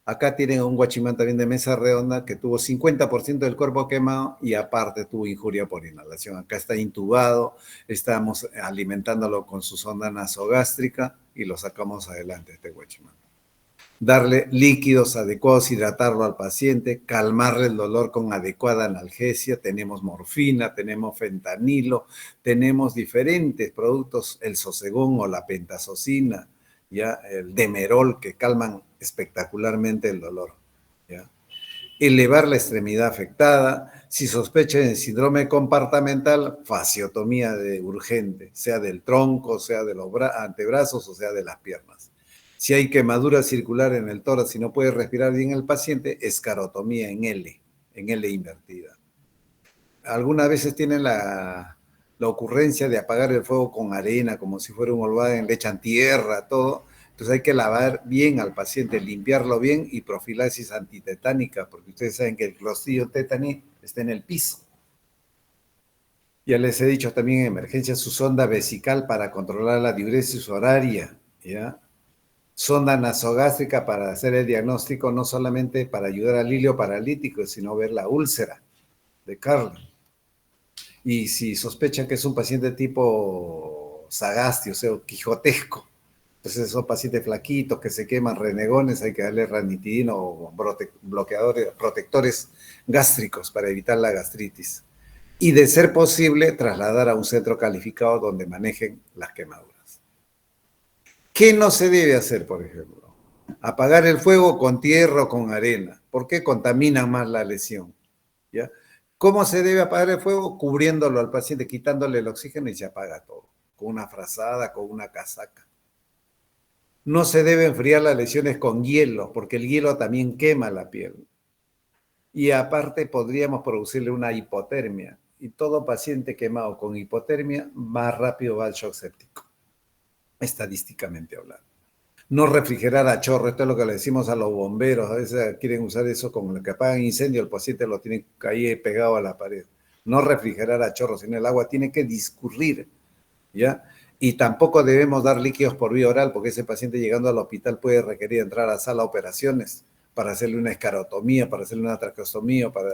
Acá tienen a un guachimán también de mesa redonda que tuvo 50% del cuerpo quemado y aparte tuvo injuria por inhalación. Acá está intubado, estamos alimentándolo con su sonda nasogástrica y lo sacamos adelante este guachimán. Darle líquidos adecuados, hidratarlo al paciente, calmarle el dolor con adecuada analgesia. Tenemos morfina, tenemos fentanilo, tenemos diferentes productos, el sosegón o la pentazocina, ya el demerol, que calman espectacularmente el dolor. ¿Ya? Elevar la extremidad afectada. Si sospecha de síndrome compartamental, fasciotomía urgente, sea del tronco, sea de los antebrazos o sea de las piernas. Si hay quemadura circular en el tórax y no puede respirar bien el paciente, escarotomía en L invertida. Algunas veces tienen la ocurrencia de apagar el fuego con arena, como si fuera un olvaden, le echan tierra, todo. Entonces hay que lavar bien al paciente, limpiarlo bien y profilaxis antitetánica, porque ustedes saben que el Clostridium tetani está en el piso. Ya les he dicho también en emergencia su sonda vesical para controlar la diuresis horaria, ¿ya? Sonda nasogástrica para hacer el diagnóstico, no solamente para ayudar al hilio paralítico, sino ver la úlcera de Carlin. Y si sospechan que es un paciente tipo Sagasti, o sea, quijotesco, entonces son pacientes flaquitos que se queman, renegones, hay que darle ranitidina o bloqueadores, protectores gástricos para evitar la gastritis. Y de ser posible, trasladar a un centro calificado donde manejen las quemaduras. ¿Qué no se debe hacer, por ejemplo? Apagar el fuego con tierra o con arena. ¿Por qué? Contamina más la lesión. ¿Ya? ¿Cómo se debe apagar el fuego? Cubriéndolo al paciente, quitándole el oxígeno y se apaga todo. Con una frazada, con una casaca. No se debe enfriar las lesiones con hielo, porque el hielo también quema la piel. Y aparte podríamos producirle una hipotermia. Y todo paciente quemado con hipotermia más rápido va al shock séptico, estadísticamente hablando. No refrigerar a chorro, esto es lo que le decimos a los bomberos, a veces quieren usar eso como lo que apagan incendio, el paciente lo tiene ahí pegado a la pared. No refrigerar a chorro, sino el agua tiene que discurrir, ¿ya? Y tampoco debemos dar líquidos por vía oral, porque ese paciente llegando al hospital puede requerir entrar a sala de operaciones para hacerle una escarotomía, para hacerle una traqueostomía, para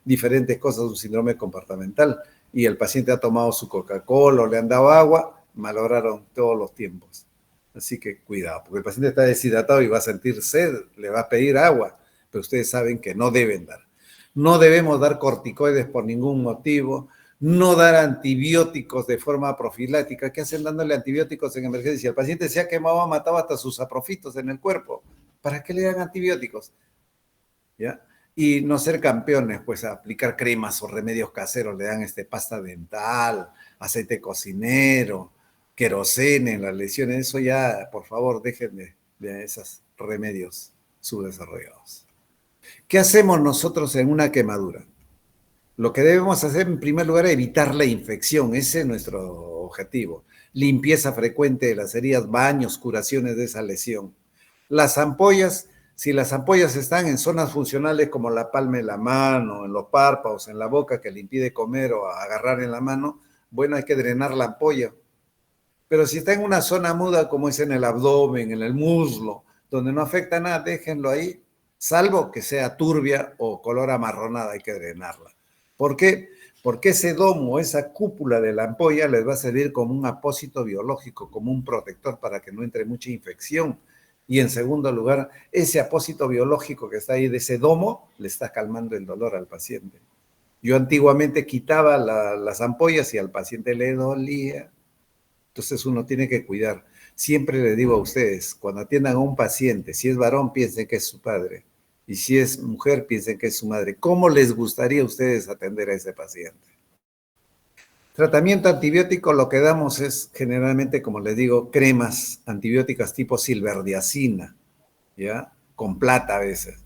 diferentes cosas, un síndrome compartamental. Y el paciente ha tomado su Coca-Cola o le han dado agua, malograron todos los tiempos. Así que cuidado, porque el paciente está deshidratado y va a sentir sed, le va a pedir agua, pero ustedes saben que no deben dar. No debemos dar corticoides por ningún motivo, no dar antibióticos de forma profiláctica. ¿Qué hacen dándole antibióticos en emergencia? Si el paciente se ha quemado, ha matado hasta sus saprofitos en el cuerpo. ¿Para qué le dan antibióticos? ¿Ya? y no ser campeones, pues a aplicar cremas o remedios caseros, le dan pasta dental, aceite cocinero, querosene en las lesiones, eso ya, por favor, dejen de esos remedios subdesarrollados. ¿Qué hacemos nosotros en una quemadura? Lo que debemos hacer en primer lugar es evitar la infección, ese es nuestro objetivo. Limpieza frecuente de las heridas, baños, curaciones de esa lesión. Las ampollas, si las ampollas están en zonas funcionales como la palma de la mano, en los párpados, en la boca que le impide comer o agarrar en la mano, bueno, hay que drenar la ampolla. Pero si está en una zona muda como es en el abdomen, en el muslo, donde no afecta nada, déjenlo ahí, salvo que sea turbia o color amarronada, hay que drenarla. ¿Por qué? Porque ese domo, esa cúpula de la ampolla les va a servir como un apósito biológico, como un protector para que no entre mucha infección. Y en segundo lugar, ese apósito biológico que está ahí de ese domo le está calmando el dolor al paciente. Yo antiguamente quitaba las ampollas y al paciente le dolía. Entonces uno tiene que cuidar. Siempre le digo a ustedes, cuando atiendan a un paciente, si es varón, piensen que es su padre. Y si es mujer, piensen que es su madre. ¿Cómo les gustaría a ustedes atender a ese paciente? Tratamiento antibiótico, lo que damos es generalmente, como les digo, cremas antibióticas tipo silverdiazina, ¿ya? Con plata a veces.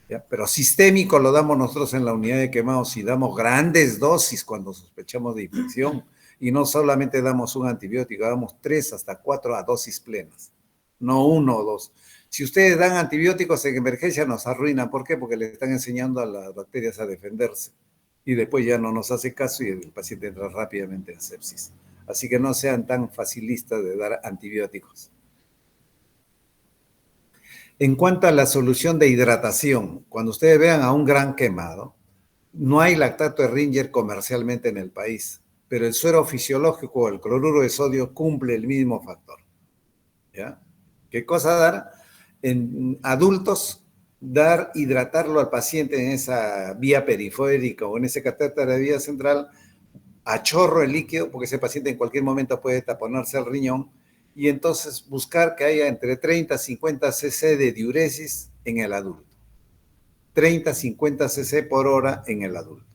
¿Ya? Pero sistémico lo damos nosotros en la unidad de quemados y damos grandes dosis cuando sospechamos de infección. Y no solamente damos un antibiótico, damos 3 hasta 4 a dosis plenas, no 1 o 2. Si ustedes dan antibióticos en emergencia nos arruinan. ¿Por qué? Porque le están enseñando a las bacterias a defenderse. Y después ya no nos hace caso y el paciente entra rápidamente en sepsis. Así que no sean tan facilistas de dar antibióticos. En cuanto a la solución de hidratación, cuando ustedes vean a un gran quemado, no hay lactato de Ringer comercialmente en el país, pero el suero fisiológico, el cloruro de sodio, cumple el mismo factor. ¿Ya? ¿Qué cosa dar? En adultos, hidratarlo al paciente en esa vía periférica o en ese catéter de vía central a chorro el líquido, porque ese paciente en cualquier momento puede taponarse el riñón, y entonces buscar que haya entre 30 y 50 cc de diuresis en el adulto. 30 a 50 cc por hora en el adulto.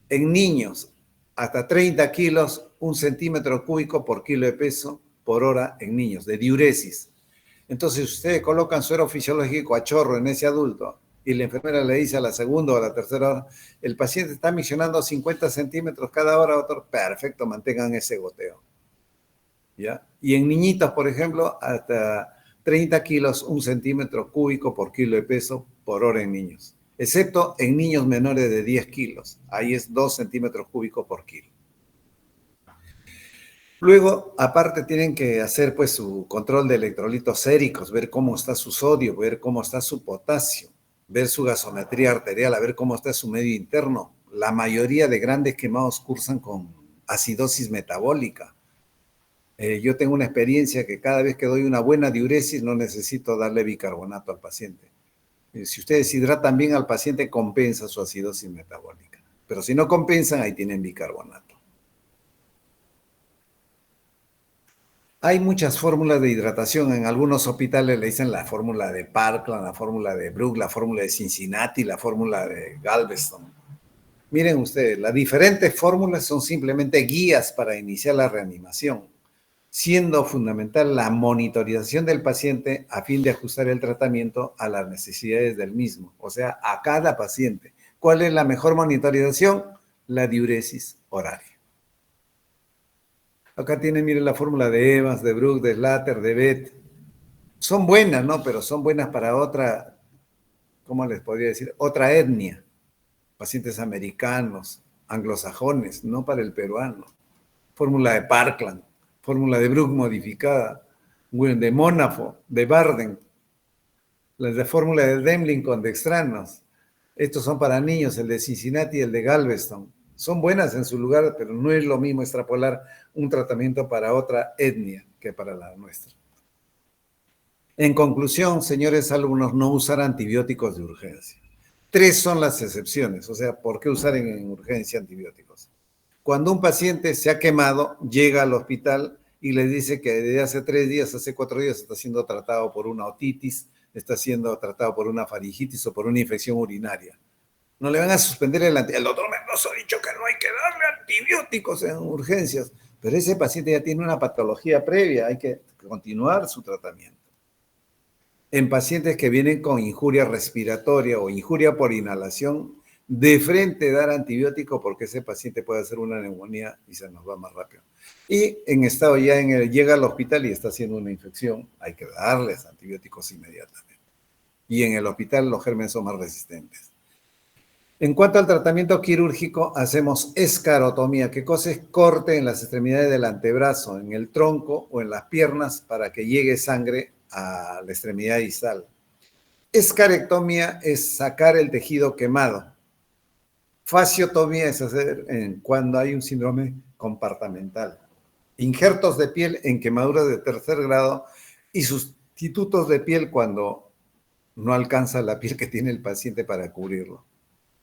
En niños, hasta 30 kilos, 1 centímetro cúbico por kilo de peso por hora en niños, de diuresis. Entonces, si ustedes colocan suero fisiológico a chorro en ese adulto y la enfermera le dice a la segunda o a la tercera hora, el paciente está misionando 50 centímetros cada hora, doctor, perfecto, mantengan ese goteo. ¿Ya? Y en niñitos, por ejemplo, hasta 30 kilos, 1 centímetro cúbico por kilo de peso por hora en niños, excepto en niños menores de 10 kilos. Ahí es 2 centímetros cúbicos por kilo. Luego, aparte, tienen que hacer pues su control de electrolitos séricos, ver cómo está su sodio, ver cómo está su potasio, ver su gasometría arterial, a ver cómo está su medio interno. La mayoría de grandes quemados cursan con acidosis metabólica. Yo tengo una experiencia que cada vez que doy una buena diuresis no necesito darle bicarbonato al paciente. Si ustedes hidratan bien al paciente, compensa su acidosis metabólica. Pero si no compensan, ahí tienen bicarbonato. Hay muchas fórmulas de hidratación. En algunos hospitales le dicen la fórmula de Parkland, la fórmula de Brook, la fórmula de Cincinnati, la fórmula de Galveston. Miren ustedes, las diferentes fórmulas son simplemente guías para iniciar la reanimación, siendo fundamental la monitorización del paciente a fin de ajustar el tratamiento a las necesidades del mismo, o sea, a cada paciente. ¿Cuál es la mejor monitorización? La diuresis horaria. Acá tienen, miren, la fórmula de Evans, de Brook, de Slater, de Beth. Son buenas, ¿no? Pero son buenas para otra, ¿cómo les podría decir? Otra etnia. Pacientes americanos, anglosajones, no para el peruano. Fórmula de Parkland, fórmula de Brook modificada, de Monafo, de Barden, las de fórmula de Demling con dextranos. Estos son para niños, el de Cincinnati y el de Galveston. Son buenas en su lugar, pero no es lo mismo extrapolar un tratamiento para otra etnia que para la nuestra. En conclusión, señores alumnos, no usar antibióticos de urgencia. 3 son las excepciones, o sea, ¿por qué usar en urgencia antibióticos? Cuando un paciente se ha quemado, llega al hospital y le dice que desde hace 3 días, hace 4 días, está siendo tratado por una otitis, está siendo tratado por una faringitis o por una infección urinaria. No le van a suspender el doctor Mendoza ha dicho que no hay que darle antibióticos en urgencias, pero ese paciente ya tiene una patología previa, hay que continuar su tratamiento. En pacientes que vienen con injuria respiratoria o injuria por inhalación, de frente dar antibiótico porque ese paciente puede hacer una neumonía y se nos va más rápido. Y en estado ya llega al hospital y está haciendo una infección, hay que darles antibióticos inmediatamente. Y en el hospital los gérmenes son más resistentes. En cuanto al tratamiento quirúrgico, hacemos escarotomía. ¿Qué cosa es? Corte en las extremidades del antebrazo, en el tronco o en las piernas para que llegue sangre a la extremidad distal. Escarectomía es sacar el tejido quemado. Fasciotomía es hacer cuando hay un síndrome compartamental. Injertos de piel en quemaduras de tercer grado y sustitutos de piel cuando no alcanza la piel que tiene el paciente para cubrirlo.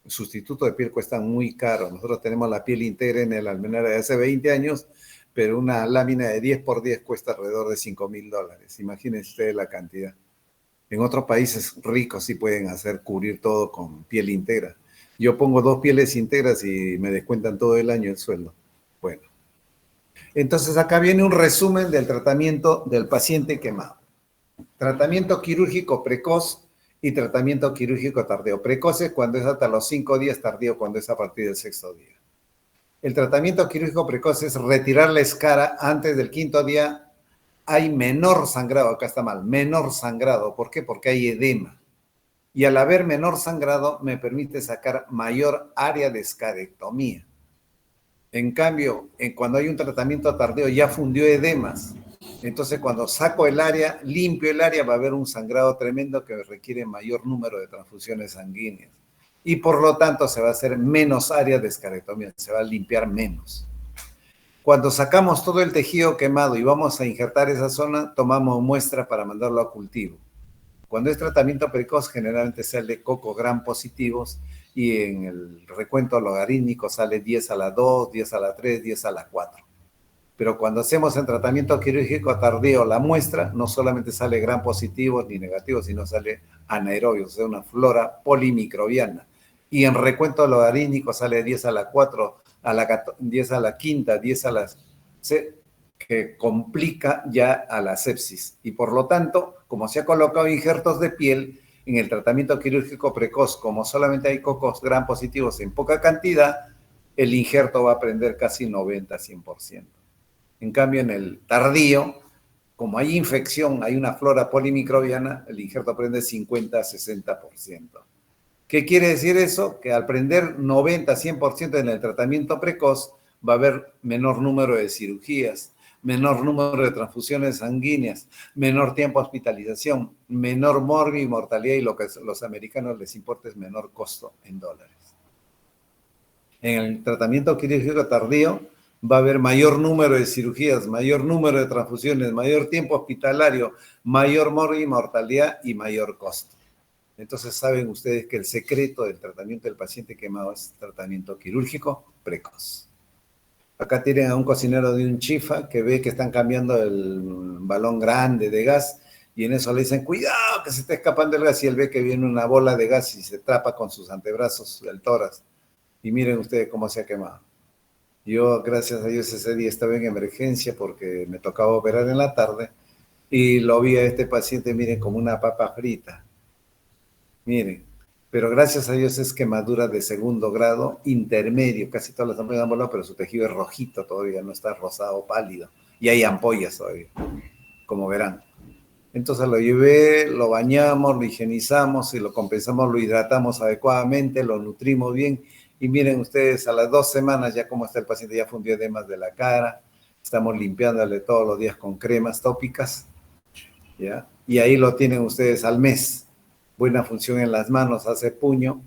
Sustituto de piel cuesta muy caro. Nosotros tenemos la piel íntegra en el Almenara de hace 20 años, pero una lámina de 10 por 10 cuesta alrededor de $5,000. Imagínense ustedes la cantidad. En otros países ricos sí pueden hacer cubrir todo con piel íntegra. Yo pongo 2 pieles íntegras y me descuentan todo el año el sueldo. Bueno, entonces acá viene un resumen del tratamiento del paciente quemado. Tratamiento quirúrgico precoz y tratamiento quirúrgico tardío. Precoz es cuando es hasta los 5 días, tardío cuando es a partir del 6º día. El tratamiento quirúrgico precoz es retirar la escara antes del 5º día. Hay menor sangrado, acá está mal, menor sangrado. ¿Por qué? Porque hay edema. Y al haber menor sangrado me permite sacar mayor área de escarectomía. En cambio, cuando hay un tratamiento tardío ya fundió edemas. Entonces, cuando saco el área, limpio el área, va a haber un sangrado tremendo que requiere mayor número de transfusiones sanguíneas. Y por lo tanto, se va a hacer menos área de escarectomía, se va a limpiar menos. Cuando sacamos todo el tejido quemado y vamos a injertar esa zona, tomamos muestra para mandarlo a cultivo. Cuando es tratamiento precoz, generalmente sale cocos gram positivos y en el recuento logarítmico sale 10 a la 2, 10 a la 3, 10 a la 4. Pero cuando hacemos el tratamiento quirúrgico tardío la muestra, no solamente sale gram positivos ni negativos, sino sale anaerobios, o sea, una flora polimicrobiana. Y en recuento logarítmico sale 10 a la 4, 10 a la quinta, 10 a la... que complica ya a la sepsis. Y por lo tanto, como se ha colocado injertos de piel, en el tratamiento quirúrgico precoz, como solamente hay cocos gram positivos en poca cantidad, el injerto va a prender casi 90-100%. En cambio, en el tardío, como hay infección, hay una flora polimicrobiana, el injerto prende 50-60%. ¿Qué quiere decir eso? Que al prender 90-100% en el tratamiento precoz, va a haber menor número de cirugías, menor número de transfusiones sanguíneas, menor tiempo de hospitalización, menor morbi y mortalidad, y lo que a los americanos les importa es menor costo en dólares. En el tratamiento quirúrgico tardío va a haber mayor número de cirugías, mayor número de transfusiones, mayor tiempo hospitalario, mayor morbi y mortalidad y mayor costo. Entonces saben ustedes que el secreto del tratamiento del paciente quemado es tratamiento quirúrgico precoz. Acá tienen a un cocinero de un chifa que ve que están cambiando el balón grande de gas y en eso le dicen, cuidado que se está escapando el gas, y él ve que viene una bola de gas y se trapa con sus antebrazos del tórax. Y miren ustedes cómo se ha quemado. Yo, gracias a Dios, ese día estaba en emergencia porque me tocaba operar en la tarde y lo vi a este paciente, miren, como una papa frita. Miren, pero gracias a Dios es quemadura de 2º grado, intermedio, casi todas las ampollas han volado, pero su tejido es rojito todavía, no está rosado, pálido, y hay ampollas todavía, como verán. Entonces lo llevé, lo bañamos, lo higienizamos y lo compensamos, lo hidratamos adecuadamente, lo nutrimos bien, y miren ustedes, a las 2 semanas ya cómo está el paciente, ya fundió edemas de la cara, estamos limpiándole todos los días con cremas tópicas, ¿ya? Y ahí lo tienen ustedes al mes. Buena función en las manos, hace puño,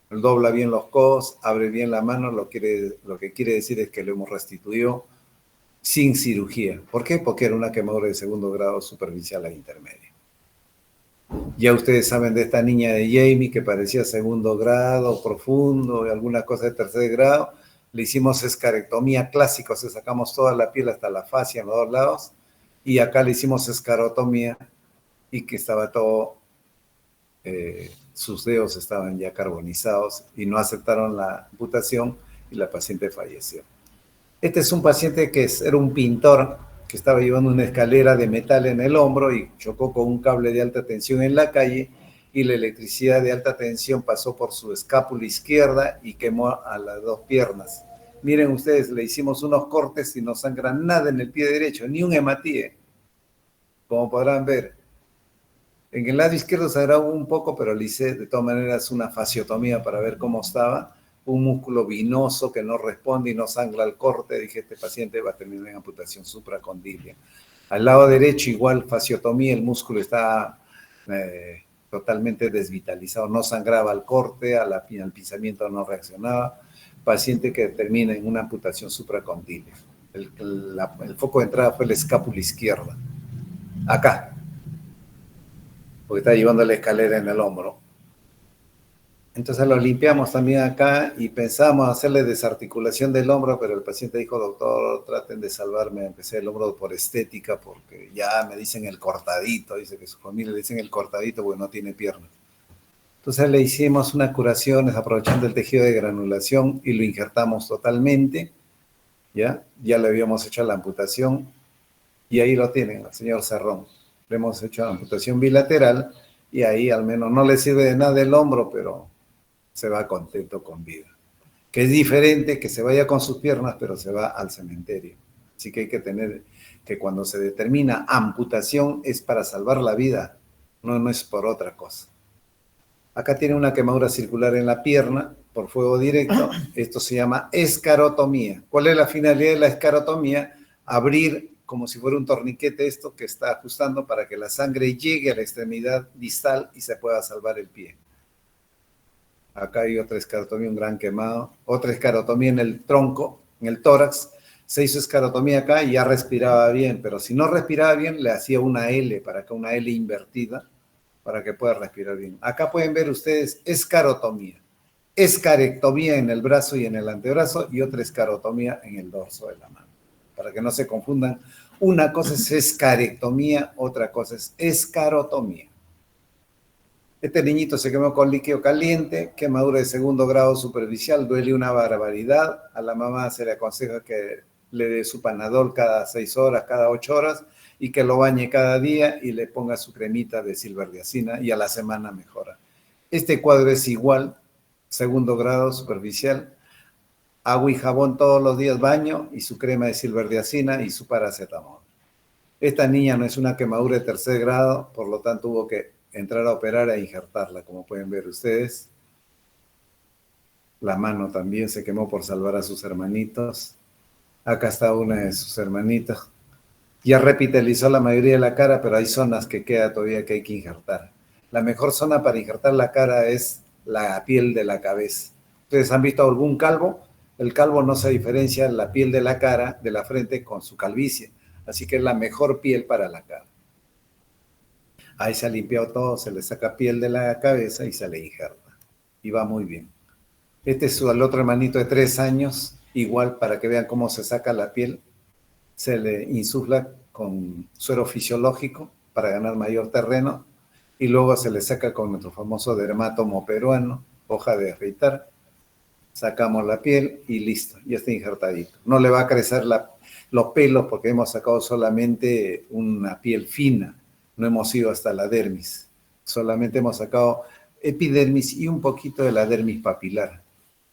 dobla bien los codos, abre bien la mano, lo que quiere decir es que lo hemos restituido sin cirugía. ¿Por qué? Porque era una quemadura de 2º grado superficial a intermedio. Ya ustedes saben de esta niña de Jamie que parecía 2º grado, profundo, alguna cosa de 3er grado. Le hicimos escarectomía clásica, o sea, sacamos toda la piel hasta la fascia en los 2 lados, y acá le hicimos escarotomía y que estaba todo sus dedos estaban ya carbonizados y no aceptaron la amputación y la paciente falleció. Este es un paciente que era un pintor que estaba llevando una escalera de metal en el hombro y chocó con un cable de alta tensión en la calle y la electricidad de alta tensión pasó por su escápula izquierda y quemó a las dos piernas. Miren ustedes, le hicimos unos cortes y no sangra nada en el pie derecho, ni un hematíe, como podrán ver. En el lado izquierdo sangraba un poco, pero le hice de todas maneras una fasciotomía para ver cómo estaba. Un músculo vinoso que no responde y no sangra al corte. Dije, este paciente va a terminar en amputación supracondilia. Al lado derecho igual fasciotomía, el músculo está totalmente desvitalizado, no sangraba al corte, al pisamiento no reaccionaba. Paciente que termina en una amputación supracondilia. El foco de entrada fue la escápula izquierda. Acá, porque está llevando la escalera en el hombro. Entonces lo limpiamos también acá y pensamos hacerle desarticulación del hombro, pero el paciente dijo, doctor, traten de salvarme, empecé el hombro por estética, porque ya me dicen el cortadito, dice que su familia le dicen el cortadito porque no tiene piernas. Entonces le hicimos unas curaciones aprovechando el tejido de granulación y lo injertamos totalmente, ya le habíamos hecho la amputación y ahí lo tienen, el señor Cerrón. Le hemos hecho la amputación bilateral y ahí al menos no le sirve de nada el hombro, pero se va contento con vida. Que es diferente que se vaya con sus piernas, pero se va al cementerio. Así que hay que tener que cuando se determina amputación es para salvar la vida, no es por otra cosa. Acá tiene una quemadura circular en la pierna por fuego directo. Esto se llama escarotomía. ¿Cuál es la finalidad de la escarotomía? Abrir como si fuera un torniquete esto que está ajustando para que la sangre llegue a la extremidad distal y se pueda salvar el pie. Acá hay otra escarotomía, un gran quemado. Otra escarotomía en el tronco, en el tórax. Se hizo escarotomía acá y ya respiraba bien, pero si no respiraba bien, le hacía una L, para acá una L invertida, para que pueda respirar bien. Acá pueden ver ustedes escarotomía. Escarectomía en el brazo y en el antebrazo y otra escarotomía en el dorso de la mano. Para que no se confundan, una cosa es escarectomía, otra cosa es escarotomía. Este niñito se quemó con líquido caliente, quemadura de segundo grado superficial, duele una barbaridad. A la mamá se le aconseja que le dé su Panadol cada 6 horas, cada 8 horas, y que lo bañe cada día y le ponga su cremita de silverdiazina y a la semana mejora. Este cuadro es igual, segundo grado superficial, agua y jabón todos los días, baño y su crema de silverdiazina y su paracetamol. Esta niña no es una quemadura de tercer grado, por lo tanto hubo que entrar a operar e injertarla, como pueden ver ustedes. La mano también se quemó por salvar a sus hermanitos. Acá está una de sus hermanitas. Ya repitalizó la mayoría de la cara, pero hay zonas que queda todavía que hay que injertar. La mejor zona para injertar la cara es la piel de la cabeza. ¿Ustedes han visto algún calvo? El calvo no se diferencia en la piel de la cara, de la frente, con su calvicie. Así que es la mejor piel para la cara. Ahí se ha limpiado todo, se le saca piel de la cabeza y se le injerta. Y va muy bien. Este es el otro hermanito de 3 años, igual para que vean cómo se saca la piel. Se le insufla con suero fisiológico para ganar mayor terreno y luego se le saca con nuestro famoso dermatomo peruano, hoja de afeitar. Sacamos la piel y listo, ya está injertadito. No le va a crecer los pelos porque hemos sacado solamente una piel fina, no hemos ido hasta la dermis. Solamente hemos sacado epidermis y un poquito de la dermis papilar.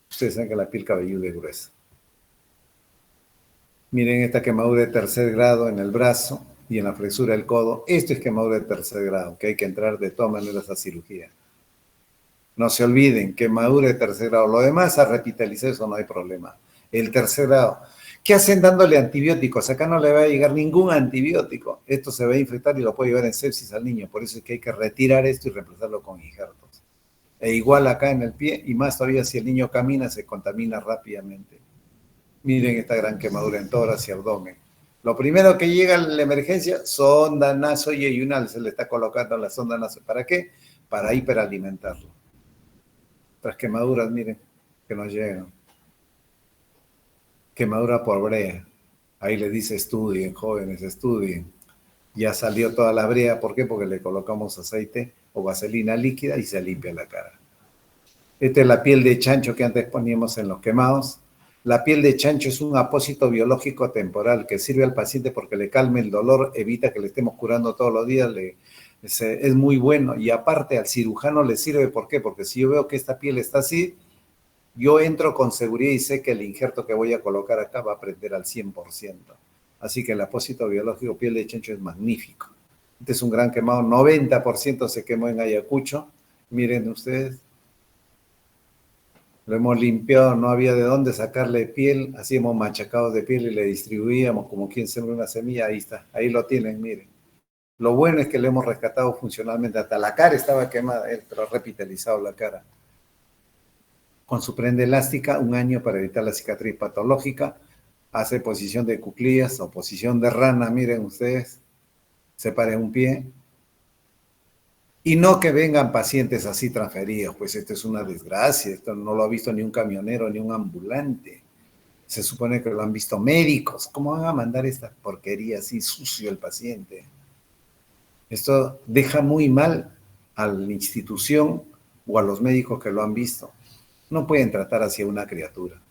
Ustedes saben que la piel cabelluda es gruesa. Miren esta quemadura de tercer grado en el brazo y en la flexura del codo. Esto es quemadura de tercer grado, que hay que entrar de todas maneras a cirugía. No se olviden, quemadura de tercer grado. Lo demás, a repitalizar, eso no hay problema. El tercer grado. ¿Qué hacen dándole antibióticos? Acá no le va a llegar ningún antibiótico. Esto se va a infectar y lo puede llevar en sepsis al niño. Por eso es que hay que retirar esto y reemplazarlo con injertos. E igual acá en el pie, y más todavía si el niño camina, se contamina rápidamente. Miren esta gran quemadura en tórax y abdomen. Lo primero que llega a la emergencia, sonda nasoyeyunal. Se le está colocando la sonda naso. ¿Para qué? Para hiperalimentarlo. Otras quemaduras, miren, que nos llegan. Quemadura por brea. Ahí les dice estudien, jóvenes, estudien. Ya salió toda la brea. ¿Por qué? Porque le colocamos aceite o vaselina líquida y se limpia la cara. Esta es la piel de chancho que antes poníamos en los quemados. La piel de chancho es un apósito biológico temporal que sirve al paciente porque le calma el dolor, evita que le estemos curando todos los días, es muy bueno. Y aparte al cirujano le sirve, ¿por qué? Porque si yo veo que esta piel está así, yo entro con seguridad y sé que el injerto que voy a colocar acá va a prender al 100%. Así que el apósito biológico piel de chancho es magnífico. Este es un gran quemado, 90% se quemó en Ayacucho. Miren ustedes. Lo hemos limpiado, no había de dónde sacarle piel, hacíamos machacados de piel y le distribuíamos como quien sembra una semilla, ahí está, ahí lo tienen, miren. Lo bueno es que le hemos rescatado funcionalmente, hasta la cara estaba quemada, pero repitalizado la cara. Con su prenda elástica, 1 año para evitar la cicatriz patológica, hace posición de cuclillas o posición de rana, miren ustedes, separe un pie. Y no que vengan pacientes así transferidos, pues esto es una desgracia, esto no lo ha visto ni un camionero ni un ambulante. Se supone que lo han visto médicos. ¿Cómo van a mandar esta porquería así sucio al paciente? Esto deja muy mal a la institución o a los médicos que lo han visto. No pueden tratar así a una criatura.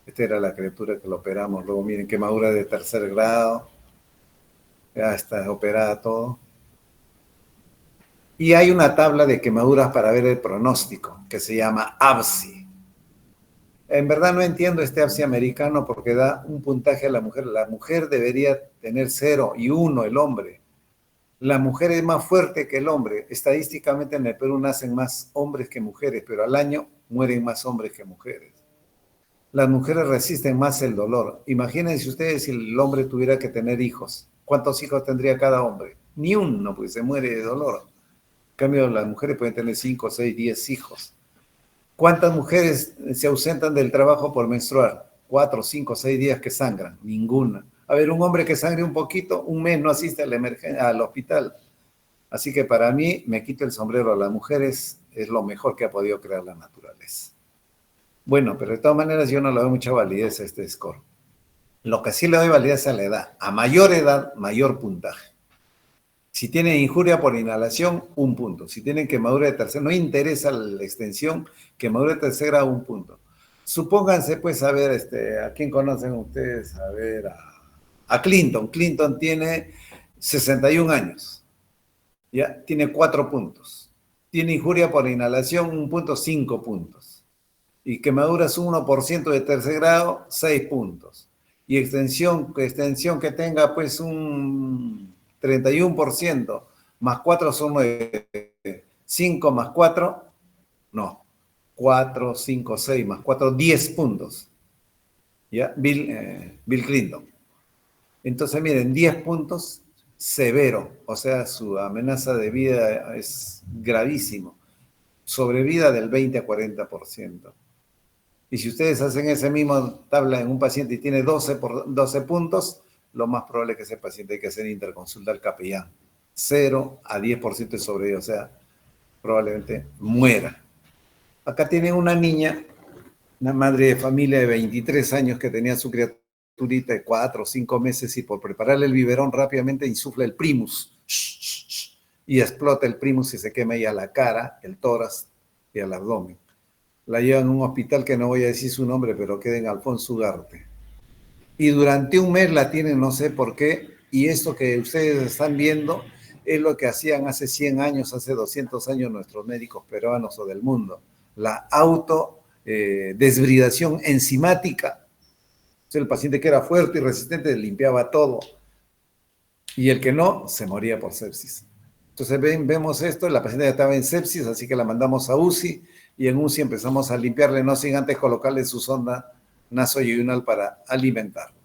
Esta era la criatura que lo operamos. Luego miren, quemadura de 3er grado. Ya está operada todo. Y hay una tabla de quemaduras para ver el pronóstico, que se llama ABSI. En verdad no entiendo este ABSI americano porque da un puntaje a la mujer. La mujer debería tener 0 y 1, el hombre. La mujer es más fuerte que el hombre. Estadísticamente en el Perú nacen más hombres que mujeres, pero al año mueren más hombres que mujeres. Las mujeres resisten más el dolor. Imagínense ustedes si el hombre tuviera que tener hijos. ¿Cuántos hijos tendría cada hombre? Ni uno, pues se muere de dolor. En cambio, las mujeres pueden tener 5, 6, 10 hijos. ¿Cuántas mujeres se ausentan del trabajo por menstruar? 4, 5, 6 días que sangran. Ninguna. A ver, un hombre que sangre un poquito, 1 mes no asiste a al hospital. Así que para mí, me quito el sombrero a las mujeres, es lo mejor que ha podido crear la naturaleza. Bueno, pero de todas maneras yo no le doy mucha validez a este score. Lo que sí le doy validez es a la edad. A mayor edad, mayor puntaje. Si tienen injuria por inhalación, 1 punto. Si tienen quemadura de 3er, no interesa la extensión, quemadura de 3er, 1 punto. Supónganse, pues, a ver, ¿a quién conocen ustedes? A ver, a Clinton. Clinton tiene 61 años. Ya, tiene 4 puntos. Tiene injuria por inhalación, 1 punto, 5 puntos. Y quemaduras 1% de 3er grado, 6 puntos. Y extensión que tenga, pues, un 31%, más 4 son 5 más 4, no, 4, 5, 6 más 4, 10 puntos. ¿Ya? Bill Clinton. Entonces, miren, 10 puntos, severo, o sea, su amenaza de vida es gravísimo. Sobrevida del 20 a 40%. Y si ustedes hacen esa misma tabla en un paciente y tiene 12 puntos, lo más probable es que ese paciente hay que hacer interconsulta al capellán. 0 a 10% de sobrevida, o sea, probablemente muera. Acá tienen una niña, una madre de familia de 23 años que tenía su criaturita de 4 o 5 meses y por prepararle el biberón rápidamente insufla el primus y explota el primus y se quema ella la cara, el tórax y el abdomen. La llevan a un hospital que no voy a decir su nombre, pero queda en Alfonso Ugarte. Y durante 1 mes la tienen, no sé por qué, y esto que ustedes están viendo es lo que hacían hace 100 años, hace 200 años nuestros médicos peruanos o del mundo. La desbridación enzimática. O sea, el paciente que era fuerte y resistente limpiaba todo. Y el que no, se moría por sepsis. Entonces vemos esto, la paciente ya estaba en sepsis, así que la mandamos a UCI, y en UCI empezamos a limpiarle, no sin antes colocarle su sonda nasoyunal para alimentarla.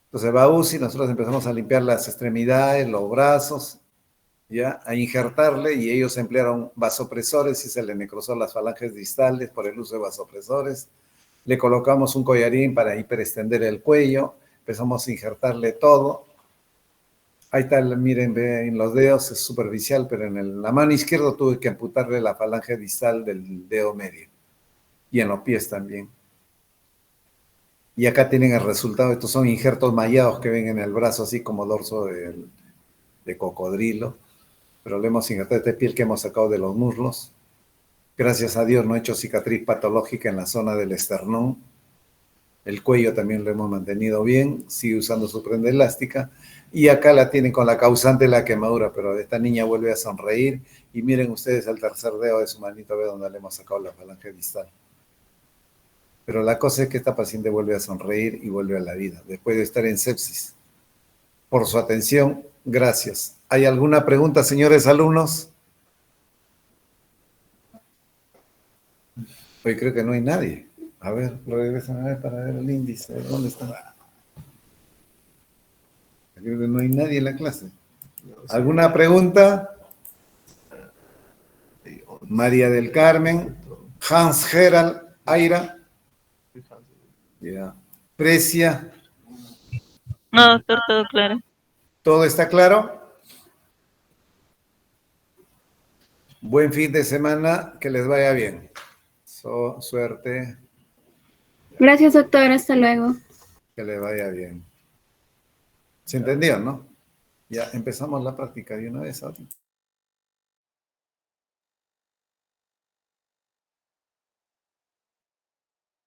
Entonces va a UCI, nosotros empezamos a limpiar las extremidades, los brazos, ya, a injertarle, y ellos emplearon vasopresores y se le necrosó las falanges distales por el uso de vasopresores. Le colocamos un collarín para hiperextender el cuello, empezamos a injertarle todo. Ahí está, miren, en los dedos es superficial, pero en la mano izquierda tuve que amputarle la falange distal del dedo medio. Y en los pies también. Y acá tienen el resultado. Estos son injertos mallados que ven en el brazo, así como dorso de cocodrilo. pero le hemos injertado esta piel que hemos sacado de los muslos. Gracias a Dios no ha hecho cicatriz patológica en la zona del esternón. El cuello también lo hemos mantenido bien, sigue usando su prenda elástica. Y acá la tienen con la causante de la quemadura, pero esta niña vuelve a sonreír. Y miren ustedes el tercer dedo de su manito, ve donde le hemos sacado la falange distal. Pero la cosa es que esta paciente vuelve a sonreír y vuelve a la vida, después de estar en sepsis. Por su atención, gracias. ¿Hay alguna pregunta, señores alumnos? Hoy creo que no hay nadie. A ver, regresan a ver para ver el índice. ¿Dónde está? Creo que no hay nadie en la clase. ¿Alguna pregunta? María del Carmen, Hans Gerald, Aira. Ya. Precia. No, doctor, todo claro. ¿Todo está claro? Buen fin de semana, que les vaya bien. Suerte. Gracias, doctor. Hasta luego. Que les vaya bien. ¿Se entendió, no? Ya empezamos la práctica de una vez ahorita.